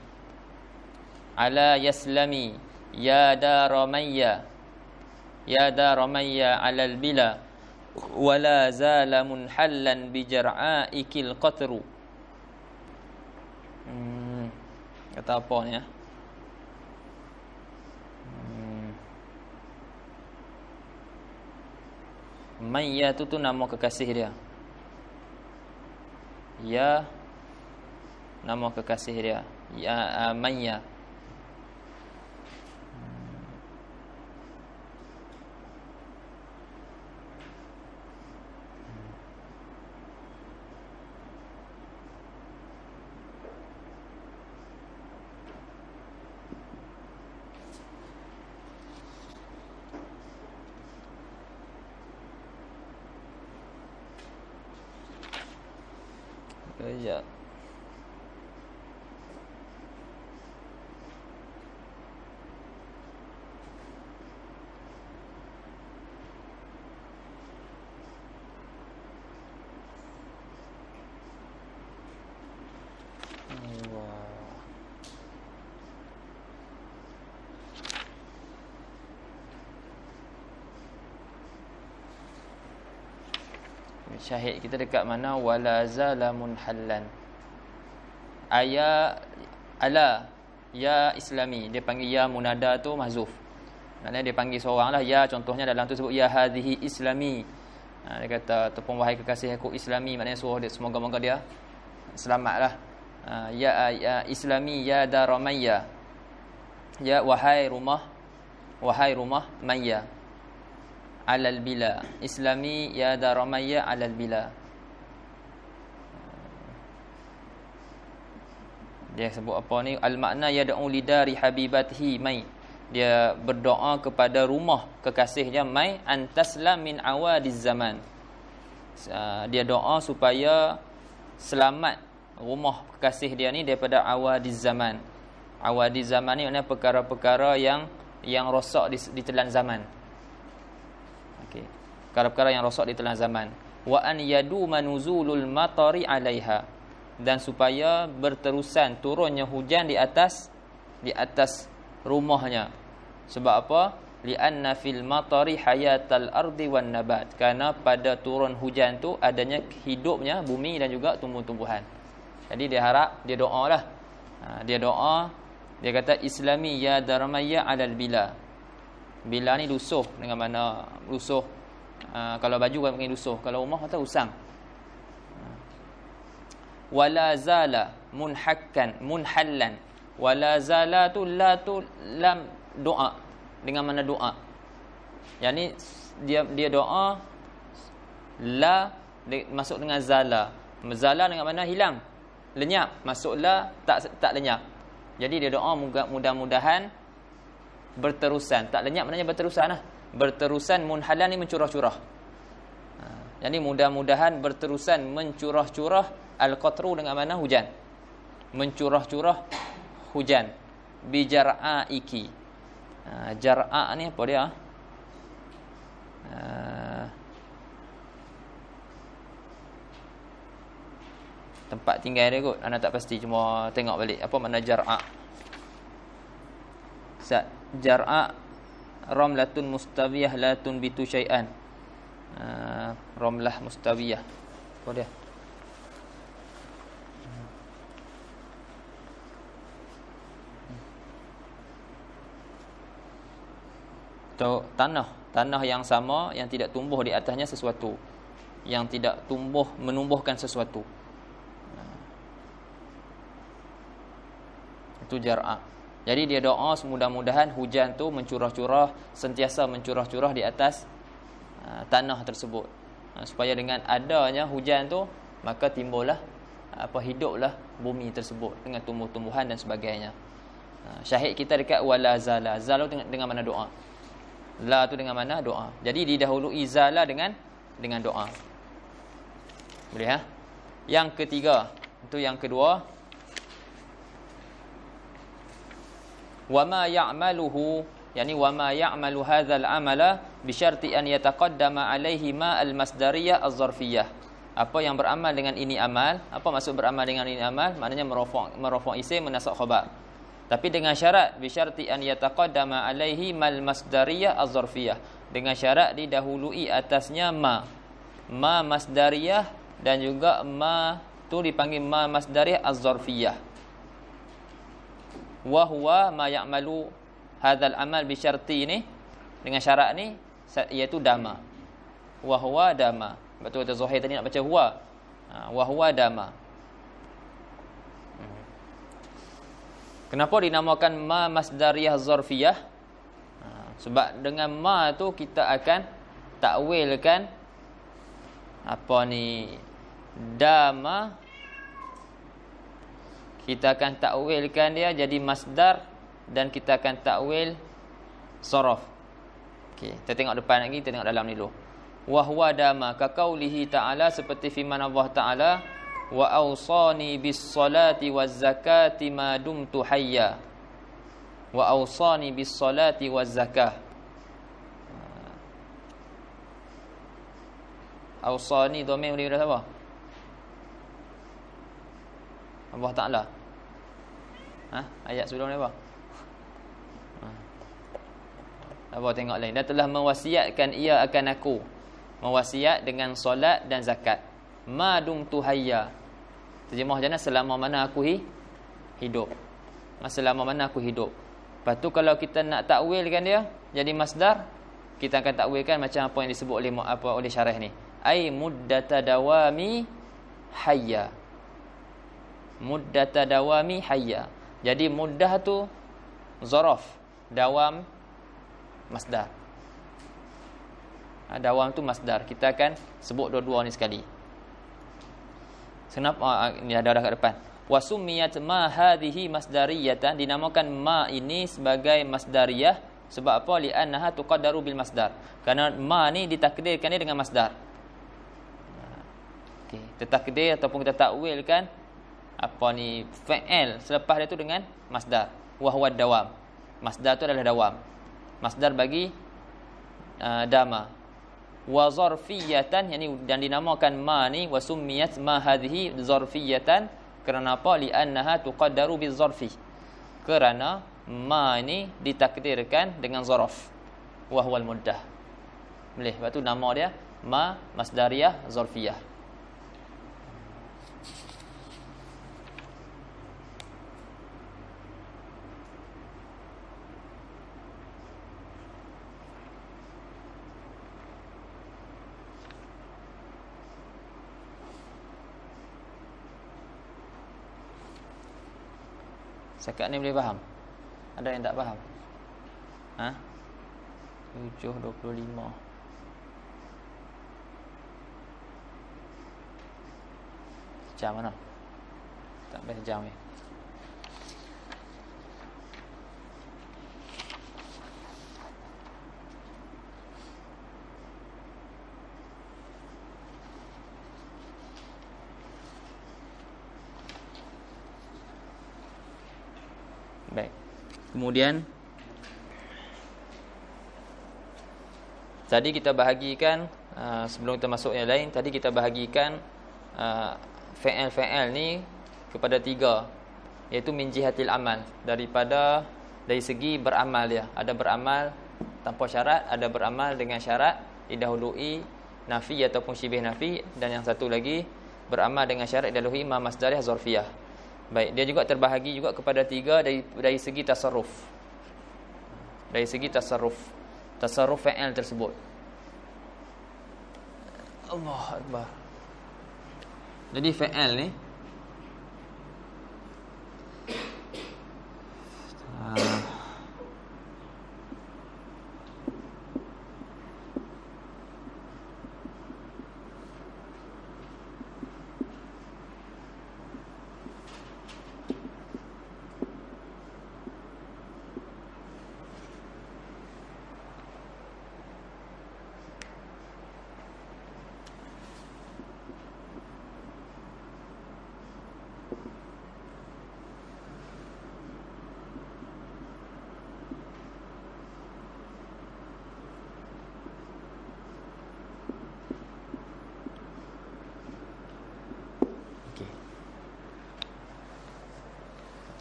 Speaker 1: ya daramayya alal bila wala zala munhallan bi jar'aikil qatru. Kata apa ni ya? Mayya tu nama kekasih dia. Ya, nama kekasih dia. Ya Mayya. Ya. Syahid kita dekat mana? Wala zalamun hallan. Ala ya islami, dia panggil ya munada tu mahzuf. Maknanya dia panggil seorang lah. Ya, contohnya dalam tu sebut ya hadhihi islami. Dia kata ataupun wahai kekasih aku islami, maknanya suruh dia semoga-moga dia selamatlah. Ya islami ya daramayya. Ya wahai rumah Mayya alal bila. Islami ya daramayya alal bila. Dia sebut apa ni? Al makna yad'u lidari habibatihi Mai. Dia berdoa kepada rumah kekasihnya Mai antaslam min awadiz zaman. Dia doa supaya selamat rumah kekasih dia ni daripada awadiz zaman. Awadiz zaman ni maknanya perkara-perkara yang rosak di telan zaman. Okey. Perkara-perkara yang rosak di telan zaman. Wa an yadu manuzulul matari 'alaiha, dan supaya berterusan turunnya hujan di atas rumahnya. Sebab apa? li'anna fil matari hayatal ardi wan nabat. Karena pada turun hujan tu adanya hidupnya bumi dan juga tumbuh-tumbuhan. Jadi dia harap, dia doalah. Dia doa, dia kata Islami ya darmaya alal bila. Bila ni lusuh, dengan mana lusuh? Kalau baju kan panggil lusuh, kalau rumah kata usang. Wala zala munhakkan munhallan. Wala zala tu la tu lam doa, dengan mana doa. Yang ni dia doa la masuk dengan zala. Zala dengan mana hilang, lenyap, masuk la tak lenyap. Jadi dia doa mudah-mudahan berterusan. Tak lenyap maknanya berterusan lah. Berterusan munhalan ni mencurah-curah. Jadi mudah-mudahan berterusan mencurah-curah al-qatru dengan mana hujan. Mencurah-curah hujan. Bijar'aiki. Jar'a ni apa dia? Tempat tinggal dia kot. Ana tak pasti, cuma tengok balik apa makna jar'a. Jar'a ramlatun mustawiyah la tunbitu syai'an. Ramlah mustawiyah. Apa dia? Atau tanah yang sama yang tidak tumbuh di atasnya sesuatu, yang tidak menumbuhkan sesuatu. Itu jar'a. Jadi dia doa mudah-mudahan hujan tu mencurah-curah, sentiasa mencurah-curah di atas tanah tersebut. Supaya dengan adanya hujan tu maka timbullah hiduplah bumi tersebut dengan tumbuh-tumbuhan dan sebagainya. Syahid kita dekat wala zala. Zala dengan mana doa. La tu dengan mana doa. Jadi didahului zala dengan doa. Boleh ha? Yang ketiga, itu yang kedua. Wama ya'maluhu, yani wama ya'malu hadzal amala bi syarti an yataqaddama alaihi ma al-masdariyah az-zarfiyah. Apa yang beramal dengan ini amal? Apa maksud beramal dengan ini amal? Maknanya merafa' isim, menasab khabar. Tapi dengan syarat bi syarti an yataqaddama alaihi mal masdariyah az-zarfiyah. Dengan syarat didahului atasnya ma masdariyah, dan juga ma tu dipanggil ma masdariyah az-zarfiyah. Wa huwa ma ya'malu hadzal amal bi syarti ni, dengan syarat ni iaitu dama. Wa huwa dama. Betul kata Zuhair tadi nak baca huwa. Wa huwa dama. Kenapa dinamakan ma masdariyah zarfiyah? Sebab dengan ma tu kita akan takwilkan dama. Kita akan takwilkan dia jadi masdar, dan kita akan takwil saraf. Okey, kita tengok depan lagi, kita tengok dalam ni dulu. Wa huwa dama ka qaulihi ta'ala, seperti firman Allah Ta'ala, wa awsani bis salati waz zakati ma dumtu hayya. Wa awsani bis salati waz zakah. Awsani dhamir boleh apa? Allah Ta'ala. Ayat sebelum ni apa? Apa tengok lain. Dan telah mewasiatkan ia akan aku. Mewasiat dengan solat dan zakat. Ma dumtu hayya. Terjemah macam mana? Selama mana aku hidup. Selama mana aku hidup. Lepas tu kalau kita nak takwilkan dia jadi masdar, kita akan takwilkan macam apa yang disebut oleh syarah ni. Ai muddata dawami hayya. Muddata dawami hayya. Jadi muddah tu zaraf, dawam masdar. Dawam tu masdar. Kita akan sebut dua-dua ni sekali. Kenapa ni ada kat depan? Wa summiyat ma hadhihi masdariyatan, dinamakan ma ini sebagai masdariyah sebab apa? Li annaha tuqaddaru bil masdar. Kerana ma ni ditakdirkan dia dengan masdar. Okey, kita takdir ataupun kita takwilkan fa'il selepas dia tu dengan masdar. Wa huwa dawam. Masdar tu adalah dawam. Masdar bagi dama. Wa zarfiyatan, yani dan dinamakan ma ni wa summiyat ma hadhihi zarfiyatan kerana apa? Li annaha tuqaddaru bil zarfi. Kerana ma ni ditakdirkan dengan zaraf. wa huwal muddah. Boleh. Sebab tu nama dia ma masdariyah zarfiyah. Sekat ni boleh faham? Ada yang tak faham? 7.25. Jam mana? Tak boleh jam ni. Baik. Kemudian tadi kita bahagikan sebelum kita masuk yang lain, tadi kita bahagikan fi'il ni kepada 3, iaitu min jihatil amal, dari segi beramal dia. Ada beramal tanpa syarat, ada beramal dengan syarat, didahului nafi ataupun syibih nafi, dan yang satu lagi beramal dengan syarat didahului ma masdariyah zarfiyah. Baik, dia juga terbahagi juga kepada 3 dari segi tasarruf. Dari segi tasarruf fi'il tersebut. Allahu akbar. Jadi fi'il ni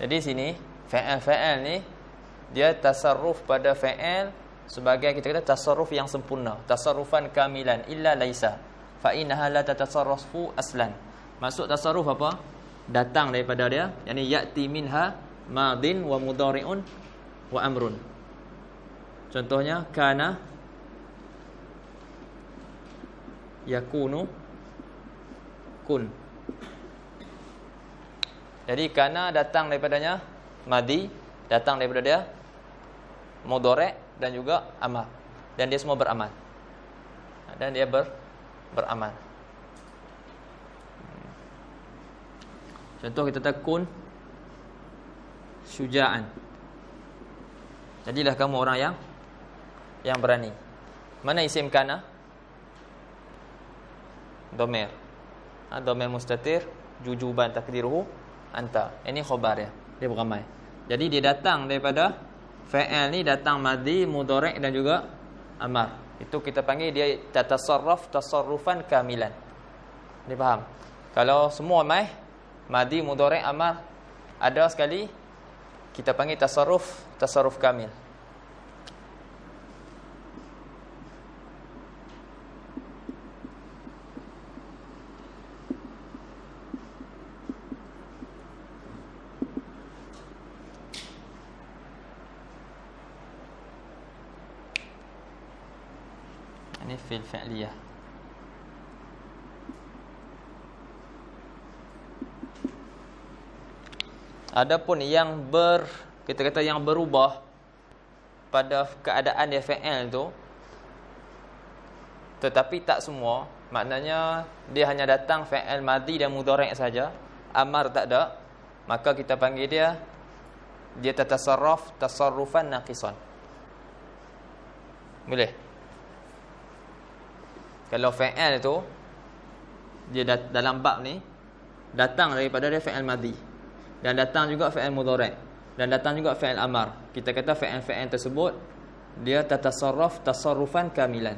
Speaker 1: jadi sini fi'il ni dia tasarruf pada fi'il sebagai kita kata tasarruf yang sempurna, tasarrufan kamilan illa laisa fa innaha la tatasarrafu aslan. Maksud tasarruf apa? Datang daripada dia, yakni ya'ti minha madin wa mudhari'un wa amrun. Contohnya kana yakunu kun. Jadi kana datang daripadanya madi, datang daripada dia mudhari' dan juga amar, dan dia semua beramal. Dan dia beramal. Contoh kita takun syuja'an. Jadilah kamu orang yang berani. Mana isim kana? Dhamir. Dhamir mustatir, jujuban takdiruhu anta. Ini khabar ya. Dia beramal. Jadi dia datang daripada fi'il ni, datang madhi, mudhari' dan juga amar. Itu kita panggil dia tatasarraf tasarrufan kamilan. Dia faham? Kalau semua madhi, mudhari', amar ada sekali, kita panggil tasarruf kamil. Ini fi'il fi'liyah. Adapun yang kita kata yang berubah pada keadaan dia fi'il tu, tetapi tak semua, maknanya dia hanya datang fi'il madhi dan mudhari' saja, amar tak ada, maka kita panggil dia tatasarraf tasarrufan naqisan. Boleh? Kalau fi'il tu dia dalam bab ni datang daripada dia fi'il madhi, dan datang juga fi'il mudhari', dan datang juga fi'il amar, kita kata fi'il tersebut dia tatasarraf tasarrufan kamilan.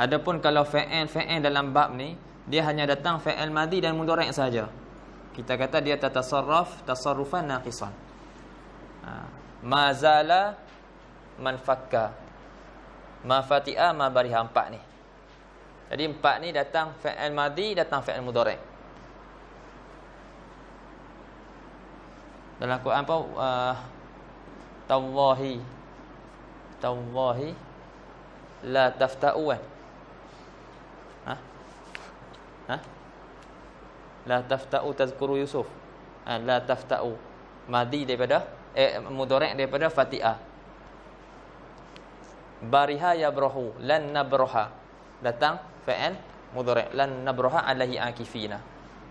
Speaker 1: Adapun kalau fi'il dalam bab ni dia hanya datang fi'il madhi dan mudhari' saja, kita kata dia tatasarraf tasarrufan naqisan. man fakka. Ma fati'a ma bariha, 4 ni. Jadi 4 ni datang fi'il madhi, datang fi'il mudhari'. Dalam Quran apa? Tawahi la tafta'u kan? La tafta'u tazkuru Yusuf. La tafta'u madhi daripada mudhari' daripada fati'ah. Bariha yabrahu, lan nabraha, datang fa'il mudhari', lan nabraha alaihi akifina.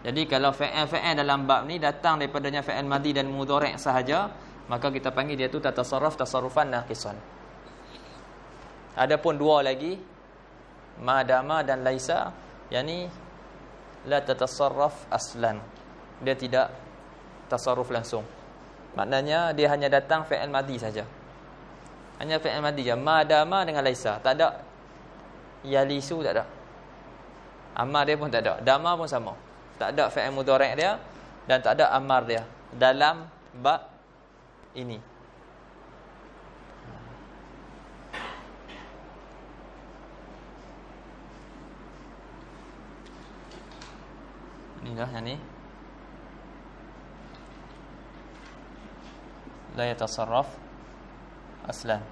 Speaker 1: Jadi kalau fa'il dalam bab ni datang daripadanya fa'il madhi dan mudhari' sahaja, maka kita panggil dia tu tatasarraf tasarrufan naqisan. Adapun dua lagi, madama dan laisa, yakni la tatasarraf aslan. Dia tidak tasarruf langsung. Maknanya dia hanya datang fa'il madhi saja. Hanya fi'il madhi je. Madama dengan laisa, tak ada yalisu, tak ada. Amar dia pun tak ada. Dama pun sama. Tak ada fi'il mudhari' dia dan tak ada amar dia dalam bab ini. Inilah yang ni. La yatasarraf aslan.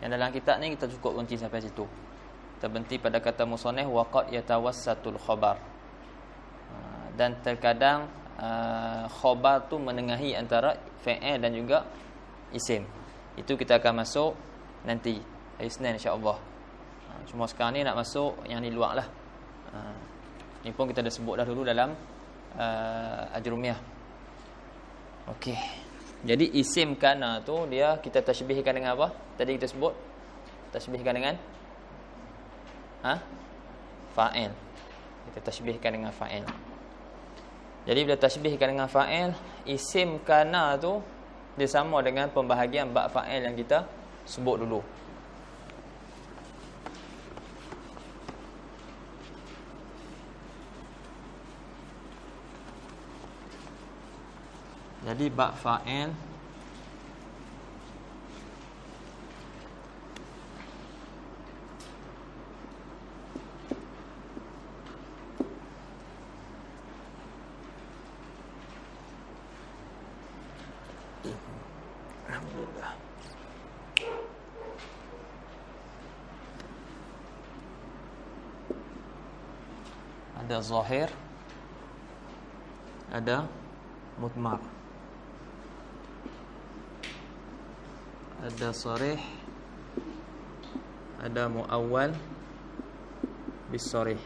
Speaker 1: Yang dalam kitab ni kita cukup berhenti sampai situ. Kita berhenti pada kata musannif waqad yatawassatul khabar. Dan terkadang khabar tu menengahi antara fi'il dan juga isim. Itu kita akan masuk nanti hari Isnin insya-Allah. Cuma sekarang ni nak masuk yang ni luar lah. Ni pun kita dah sebut dah dulu dalam Ajrumiyah. Okey. Jadi isim kana tu dia kita tashbihkan dengan apa? Tadi kita sebut tashbihkan dengan fa'il. Kita tashbihkan dengan fa'il. Jadi bila tashbihkan dengan fa'il, isim kana tu dia sama dengan pembahagian bab fa'il yang kita sebut dulu. Jadi bab fa'il alhamdulillah. Ada zahir, ada mudmar, ada sarih, ada muawwal bisarih.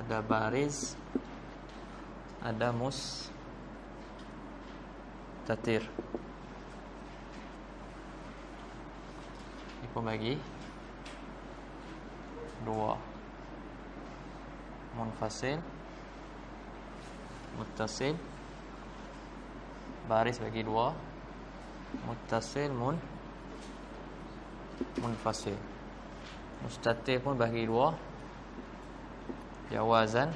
Speaker 1: Ada bariz, ada mustatir. Ini pun bagi dua. Munfasil, muttasil, baris bagi dua, muttasil, munfasil. Mustatir pun bagi dua, jawazan,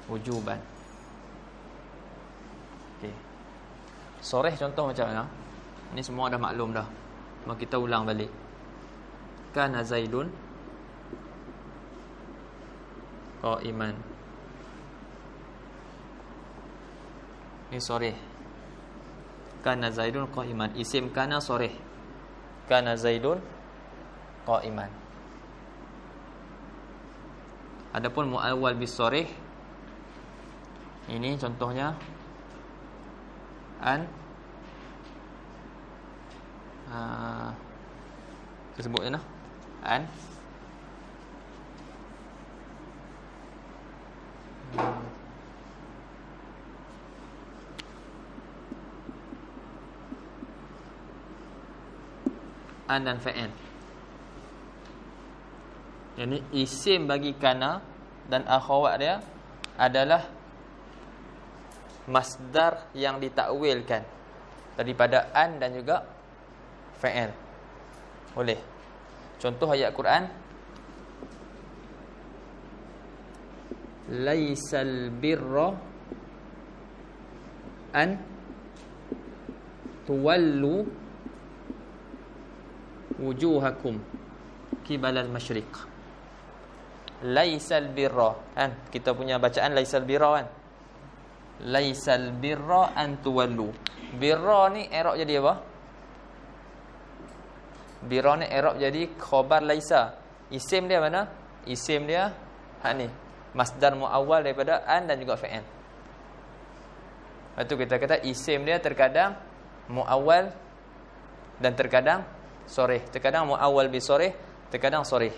Speaker 1: wujuban. Okey. Soreh contoh macam mana? Ini semua dah maklum dah. Cuma kita ulang balik. Kana Zaidun qa'iman. Ini soreh. kana Zaidun qa'iman. Isim kana sorih. Kana Zaidun qa'iman. Adapun muawwal bis sorih, ini contohnya an tersebutnya an dan fa'il. Ini isim bagi kana dan akhawat dia adalah masdar yang ditakwilkan daripada an dan juga fa'il. Boleh. Contoh ayat Quran, laisal birra an tuwallu wujuhakum qibalal masyriq. Laisal birra, kan kita punya bacaan laisal birra kan. Laisal birra an tuwallu. Birra ni i'rab jadi apa? Birra ni i'rab jadi khabar laisa. Isim dia mana? Isim dia ni, masdar muawwal daripada an dan juga fa'il. Lepas tu kita kata isim dia terkadang muawwal dan terkadang sorih. Terkadang muawwal bi sorih, terkadang sorih.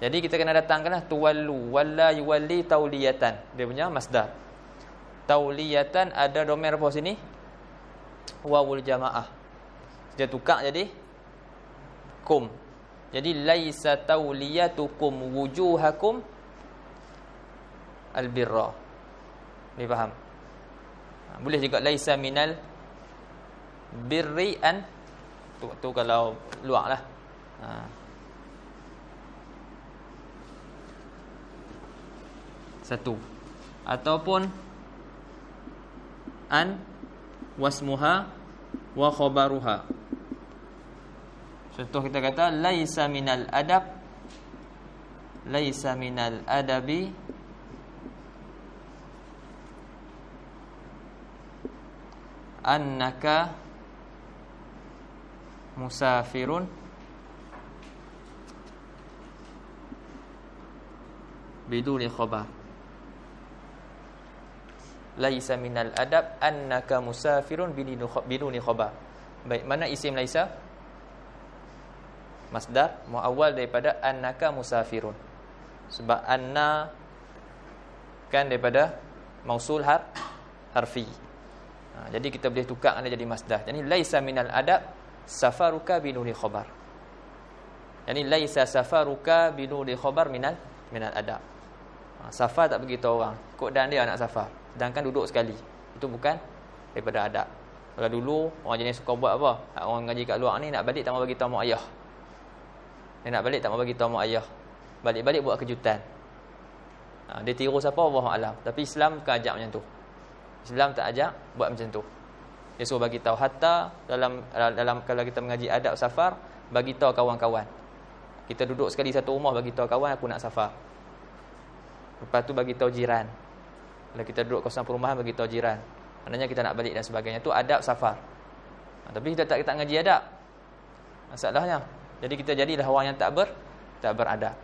Speaker 1: Jadi kita kena datangkanlah tuwallu, walla yuwalli tauliyatan. Dia punya masdar. Tauliyatan ada domain apa sini? Wawul jamaah. Dia tukar jadi kum. Jadi laisa tauliyatukum wujuhakum albirra. Ni faham? Boleh juga laisa minal birri an tu kalau luar lah. Satu. Ataupun an wasmuha wa khabaruha. Contoh kita kata laisa minal adab, laisa minal adabi annaka musafirun biduni khabar. Laisa minal adab annaka musafirun biduni khabar. Baik, mana isim laisa? Masdar muawwal daripada annaka musafirun. Sebab anna kan daripada mausul harfi. Jadi kita boleh tukar dia jadi masdar. Jadi laisa minal adab safaruka biduni khabar. Jadi laisa safaruka biduni khabar minal adab. Safar tak beritahu orang, kod dan dia nak safar, sedangkan duduk sekali. Itu bukan daripada adab. Kalau dulu orang jenis suka buat apa? Orang ngaji kat luar ni nak balik tak mau bagi tahu mak ayah. Dia nak balik tak mau bagi tahu mak ayah. Balik-balik buat kejutan. Dia tiru siapa Allah alam. Tapi Islam bukan ajak macam tu. Islam tak ajak buat macam tu. Dia suruh bagi tahu, hatta dalam kalau kita mengaji adab safar, bagi tahu kawan-kawan. Kita duduk sekali satu rumah, bagi tahu kawan aku nak safar. Lepas tu bagi tahu jiran. Kalau kita duduk kawasan perumahan, bagi tahu jiran. Maknanya kita nak balik dan sebagainya. Itu adab safar. Tapi kita tak ngaji adab. Masalahnya. Jadi kita jadilah orang yang tak beradab.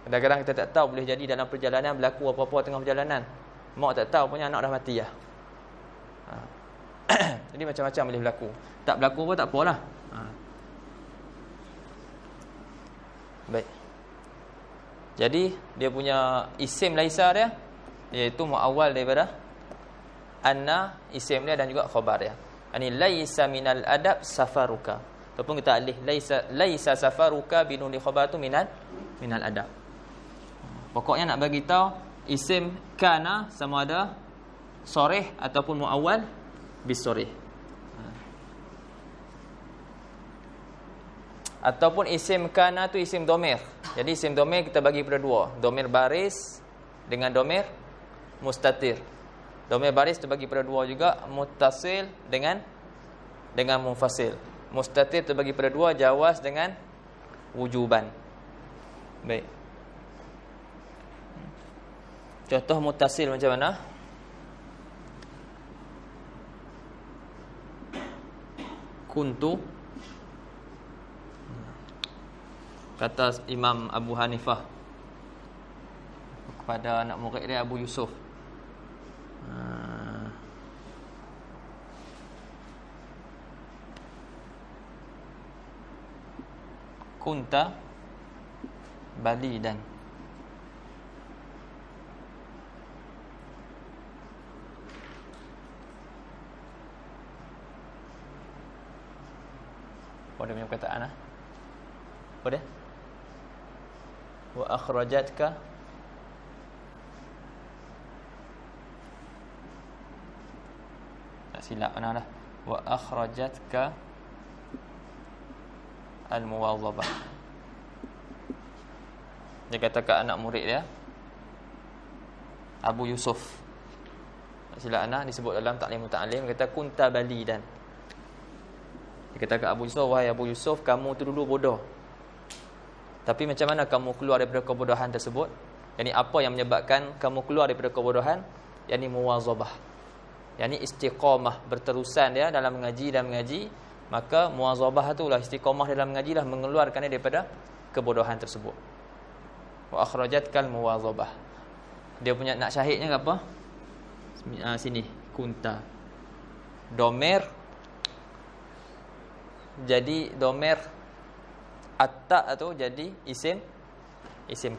Speaker 1: Kadang-kadang kita tak tahu, boleh jadi dalam perjalanan berlaku apa-apa tengah perjalanan. Mak tak tahu punya anak dah mati lah. Jadi macam-macam boleh berlaku. Tak berlaku pun tak apalah. Baik. Jadi dia punya isim laisa dia, iaitu muawwal daripada anna, isim dia dan juga khabar dia. Ini laisa minal adab safaruka. Ataupun kita alih laisa safaruka binuni khabar tu minal adab. Pokoknya nak bagi tahu isim kana sama ada sorih ataupun muawwal bis sorih. Ataupun isim kana tu isim domir. Jadi isim domir kita bagi pada dua, domir baris dengan domir mustatir. Domir baris terbagi pada dua juga, muttasil dengan munfasil. Mustatir terbagi pada dua, jawaz dengan wujuban. Baik. Contoh muttasil macam mana? kuntu, kata Imam Abu Hanifah kepada anak murid dia Abu Yusuf, kunta balidan. Apa dia punya perkataan lah? Apa dia? Wa akhrajatka tak silap mana lah. Wa akhrajatka al-muwadhabah. Dia kata ke anak murid dia Abu Yusuf, tak silap anak disebut dalam Ta'lim Muta'alim, kata kunta balidan. Dia kata ke Abu Yusuf, wahai Abu Yusuf, kamu tu dulu bodoh, tapi macam mana kamu keluar daripada kebodohan tersebut? Yani apa yang menyebabkan kamu keluar daripada kebodohan? Yani muwazabah, yani istiqamah, berterusan dia dalam mengaji dan mengaji. Maka muwazabah itulah, istiqamah dalam mengaji lah, mengeluarkan dia daripada kebodohan tersebut. Wa akhrajatkal muwazabah. Dia punya nak syahidnya apa? Sini kunta domer, jadi domer atta atau jadi isim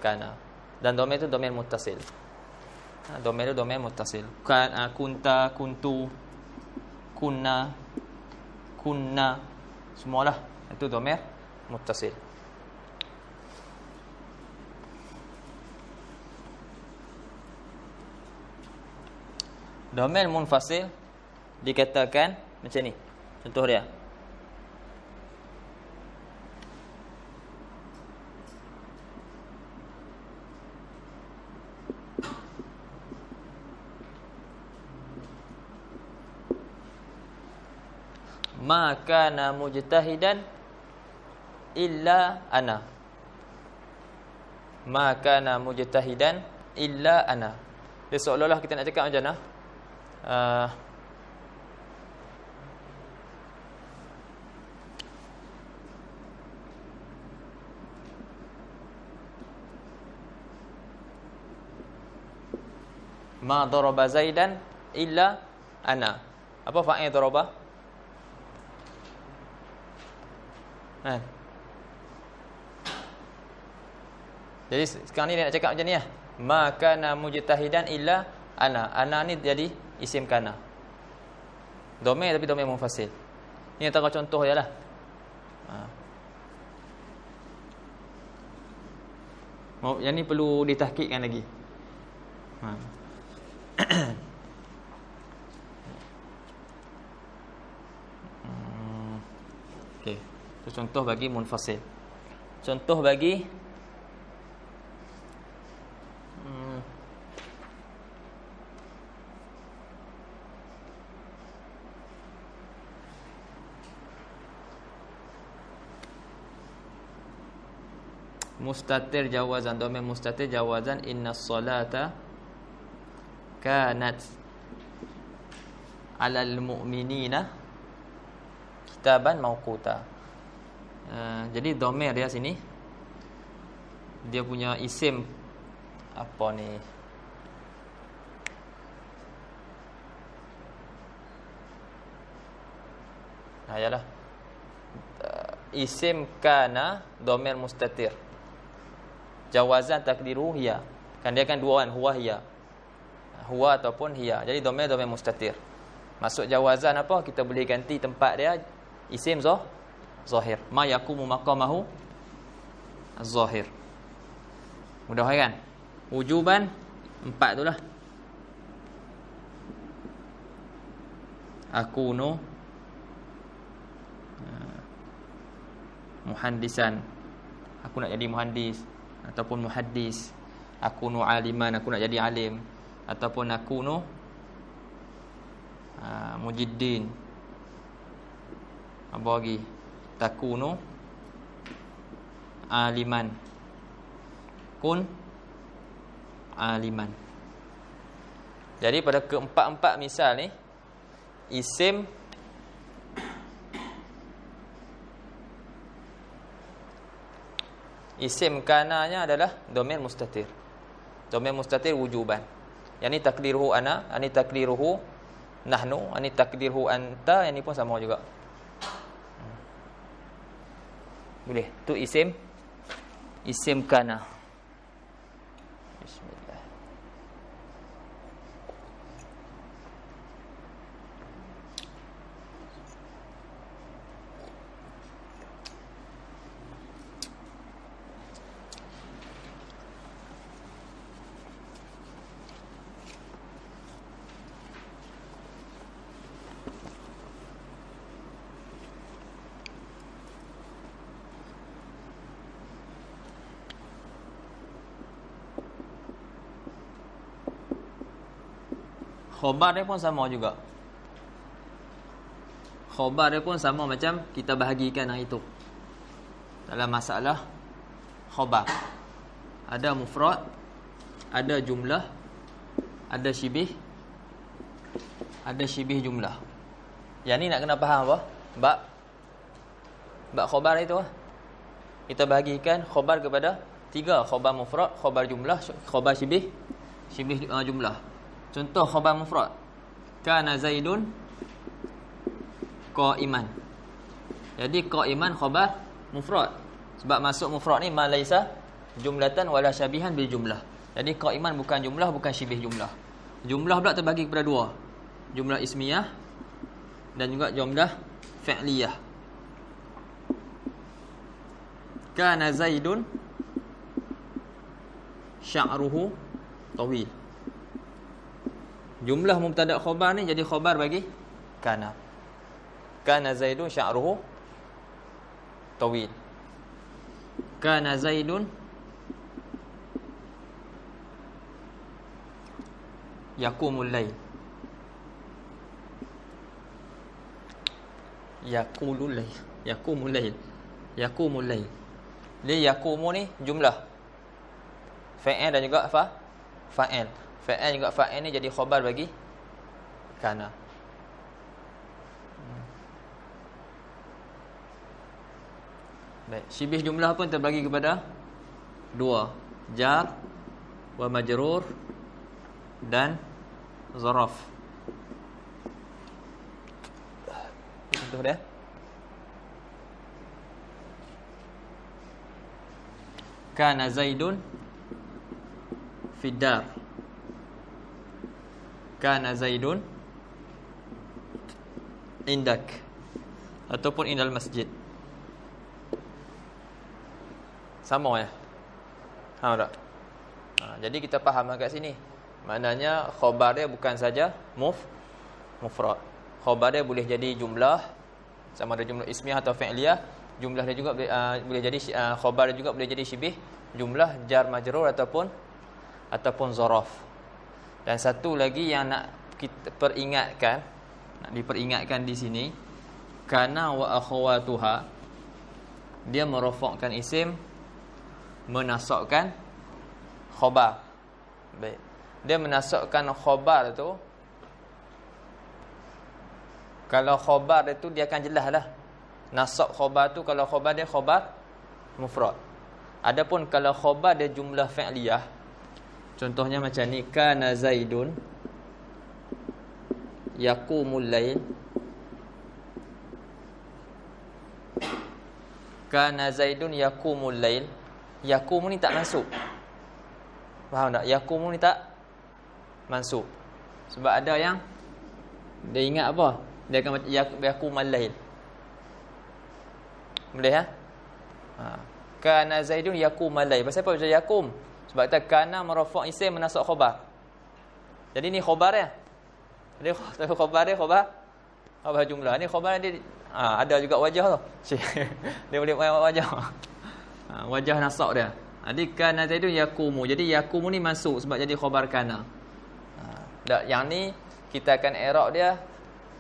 Speaker 1: kana, dan domer itu domer muttasil. Domer itu domer muttasil. Kunta, kuntu, kunna, kunna, semualah itu domer muttasil. Domer munfasil dikatakan macam ni. Contoh dia, ma kana mujtahidan illa ana. Ma kana mujtahidan illa ana. Dia seolah-olah kita nak cakap macam mana? Ma daraba Zaidan illa ana. Apa fa'il daraba? Jadi sekarang ni dia nak cakap macam ni lah. Ma kana mujtahidan illa ana. Ana ni jadi isim kana, domain tapi domain munfasil. Ini antara contoh je lah. Yang ni perlu ditahqiqkan lagi. Okey, itu contoh bagi munfasil. Contoh bagi mustatir jawazan, domain mustatir jawazan, innas salata kanat alal mu'minina kitaban mawquta. Jadi domain dia sini, dia punya isim apa ni, ayalah isim kana domain mustatir, jawazan takdiru hiya, kan dia kan dua kan, huwa hiya, huwa ataupun hiya. Jadi domain mustatir. Masuk jawazan apa? Kita boleh ganti tempat dia isim zahir. Ma yaqumu maqamahu az-zahir. Mudah kan? Wujuban 4 tu lah. Akunu muhandisan, aku nak jadi muhandis, ataupun muhaddis. Akunu aliman, aku nak jadi alim, ataupun akunu mujiddin. Apa lagi? Takunu aliman, kun aliman. Jadi pada keempat-empat misal ni, isim Isim kananya adalah dhamir mustatir. Dhamir mustatir wujuban. Yang ni takdiruhu ana, ani takdiruhu nahnu, ani takdiruhu anta, yang ni pun sama juga. Boleh. Tu isim kana. Bismillah. Khobar dia pun sama juga. Khobar dia pun sama macam kita bahagikan yang itu. Dalam masalah khobar, ada mufrad, ada jumlah, ada syibih, ada syibih jumlah. Yang ni nak kena faham apa? Bab khobar itu kita bahagikan khobar kepada 3. Khobar mufrad, khobar jumlah, khobar syibih jumlah. Contoh khabar mufrad, kana Zaidun qa'iman. Jadi qa'iman khabar mufrad. Sebab masuk mufrad ni ma laisa jumlatan wala syabihan bil jumlah. Jadi qa'iman bukan jumlah, bukan syibih jumlah. Jumlah pula terbagi kepada 2. Jumlah ismiyah dan juga jumlah fi'liyah. Kana Zaidun sya'ruhu tawil. Jumlah mubtada' khabar ni jadi khabar bagi kana. Kana Zaidun sya'ruhu tawil. Kana Zaidun yaqumul lail. Yaqulul lail. Yaqumul lail. Yaqumul lail. Li yaqumu ni jumlah fa'il dan juga fa'il. Fa'il juga fa'il ni jadi khabar bagi kana. Baik, syibih jumlah pun terbagi kepada 2. Jar wa majrur dan zaraf. Contoh dia. Kana Zaidun fid dar. Kana Zaidun indak ataupun indal masjid. Sama ya? Faham tak? Jadi kita faham kat sini. Maknanya khabar dia bukan saja mufrad. Khabar dia boleh jadi jumlah, sama ada jumlah ismiyah atau fi'liyah. Jumlah dia juga boleh jadi khabar dia juga boleh jadi syibih jumlah, jar majrur ataupun zaraf. Dan satu lagi yang nak kita peringatkan, nak diperingatkan di sini, kana wa akhawatuha, dia merofakkan isim, menasabkan khabar. Baik. Dia menasabkan khabar tu, kalau khabar itu dia akan jelaslah. Nasab khabar tu kalau khabar dia khabar mufrad. Adapun kalau khabar dia jumlah fi'liyah, contohnya macam ni, kana Zaidun yaqumul lail. Kana Zaidun yaqumul lail. Yaqum ni tak mansub. Faham tak? Yaqum ni tak mansub. Sebab ada yang dia ingat apa? Dia akan yaqumul lail. Boleh ha? Kana Zaidun yaqumul lail. Pasal apa baca yaqum? Sebab kata kana marfu' isim menasab khabar. Jadi ni khabar ya. Jadi khabar dia khabar jumlah. Ni khabar dia ada juga wajah tu. Dia boleh buat wajah. Wajah nasab dia. Jadi kana Zaidun yaqumu. Jadi yaqumu ni masuk sebab jadi khabar kana. Yang ni kita akan i'rab dia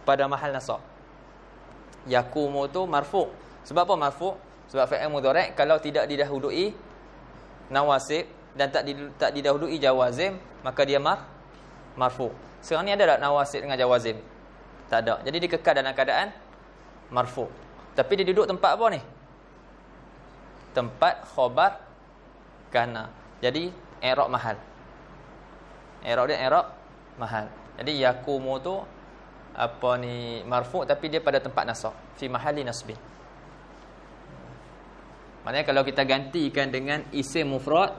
Speaker 1: pada mahal nasab. Yaqumu tu marfu'. Sebab apa marfu'? Sebab fi'il mudhari' kalau tidak didahului nawasib dan tak didahului jawazim, maka dia marfu'. Sekarang ni ada tak nawasib dengan jawazim? Tak ada. Jadi dia kekal dalam keadaan marfu'. Tapi dia duduk tempat apa ni? Tempat khabar Kana. Jadi i'rab mahal. I'rab dia i'rab mahal. Jadi yakumu tu apa ni marfu' tapi dia pada tempat nasab, fi mahalli nasbin. Maknanya kalau kita gantikan dengan isim mufrad,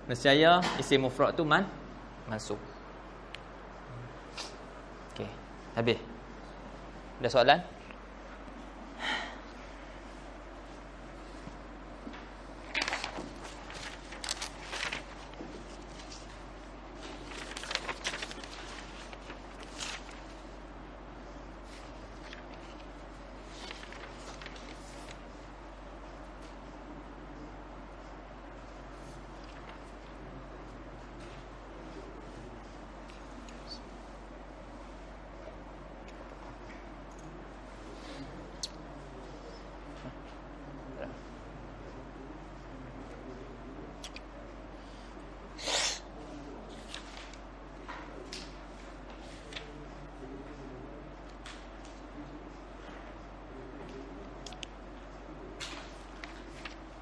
Speaker 1: nescaya isim mufrad tu mansub. Okey, habis. Ada soalan?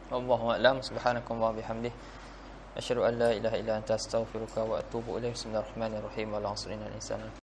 Speaker 1: Wallahu a'lam. Subhanakallah bihamdih, asyhadu an la ilaha illa anta astaghfiruka wa atubu ilaik. Bismillahirrahmanirrahim. Wa la 'asrina al-insana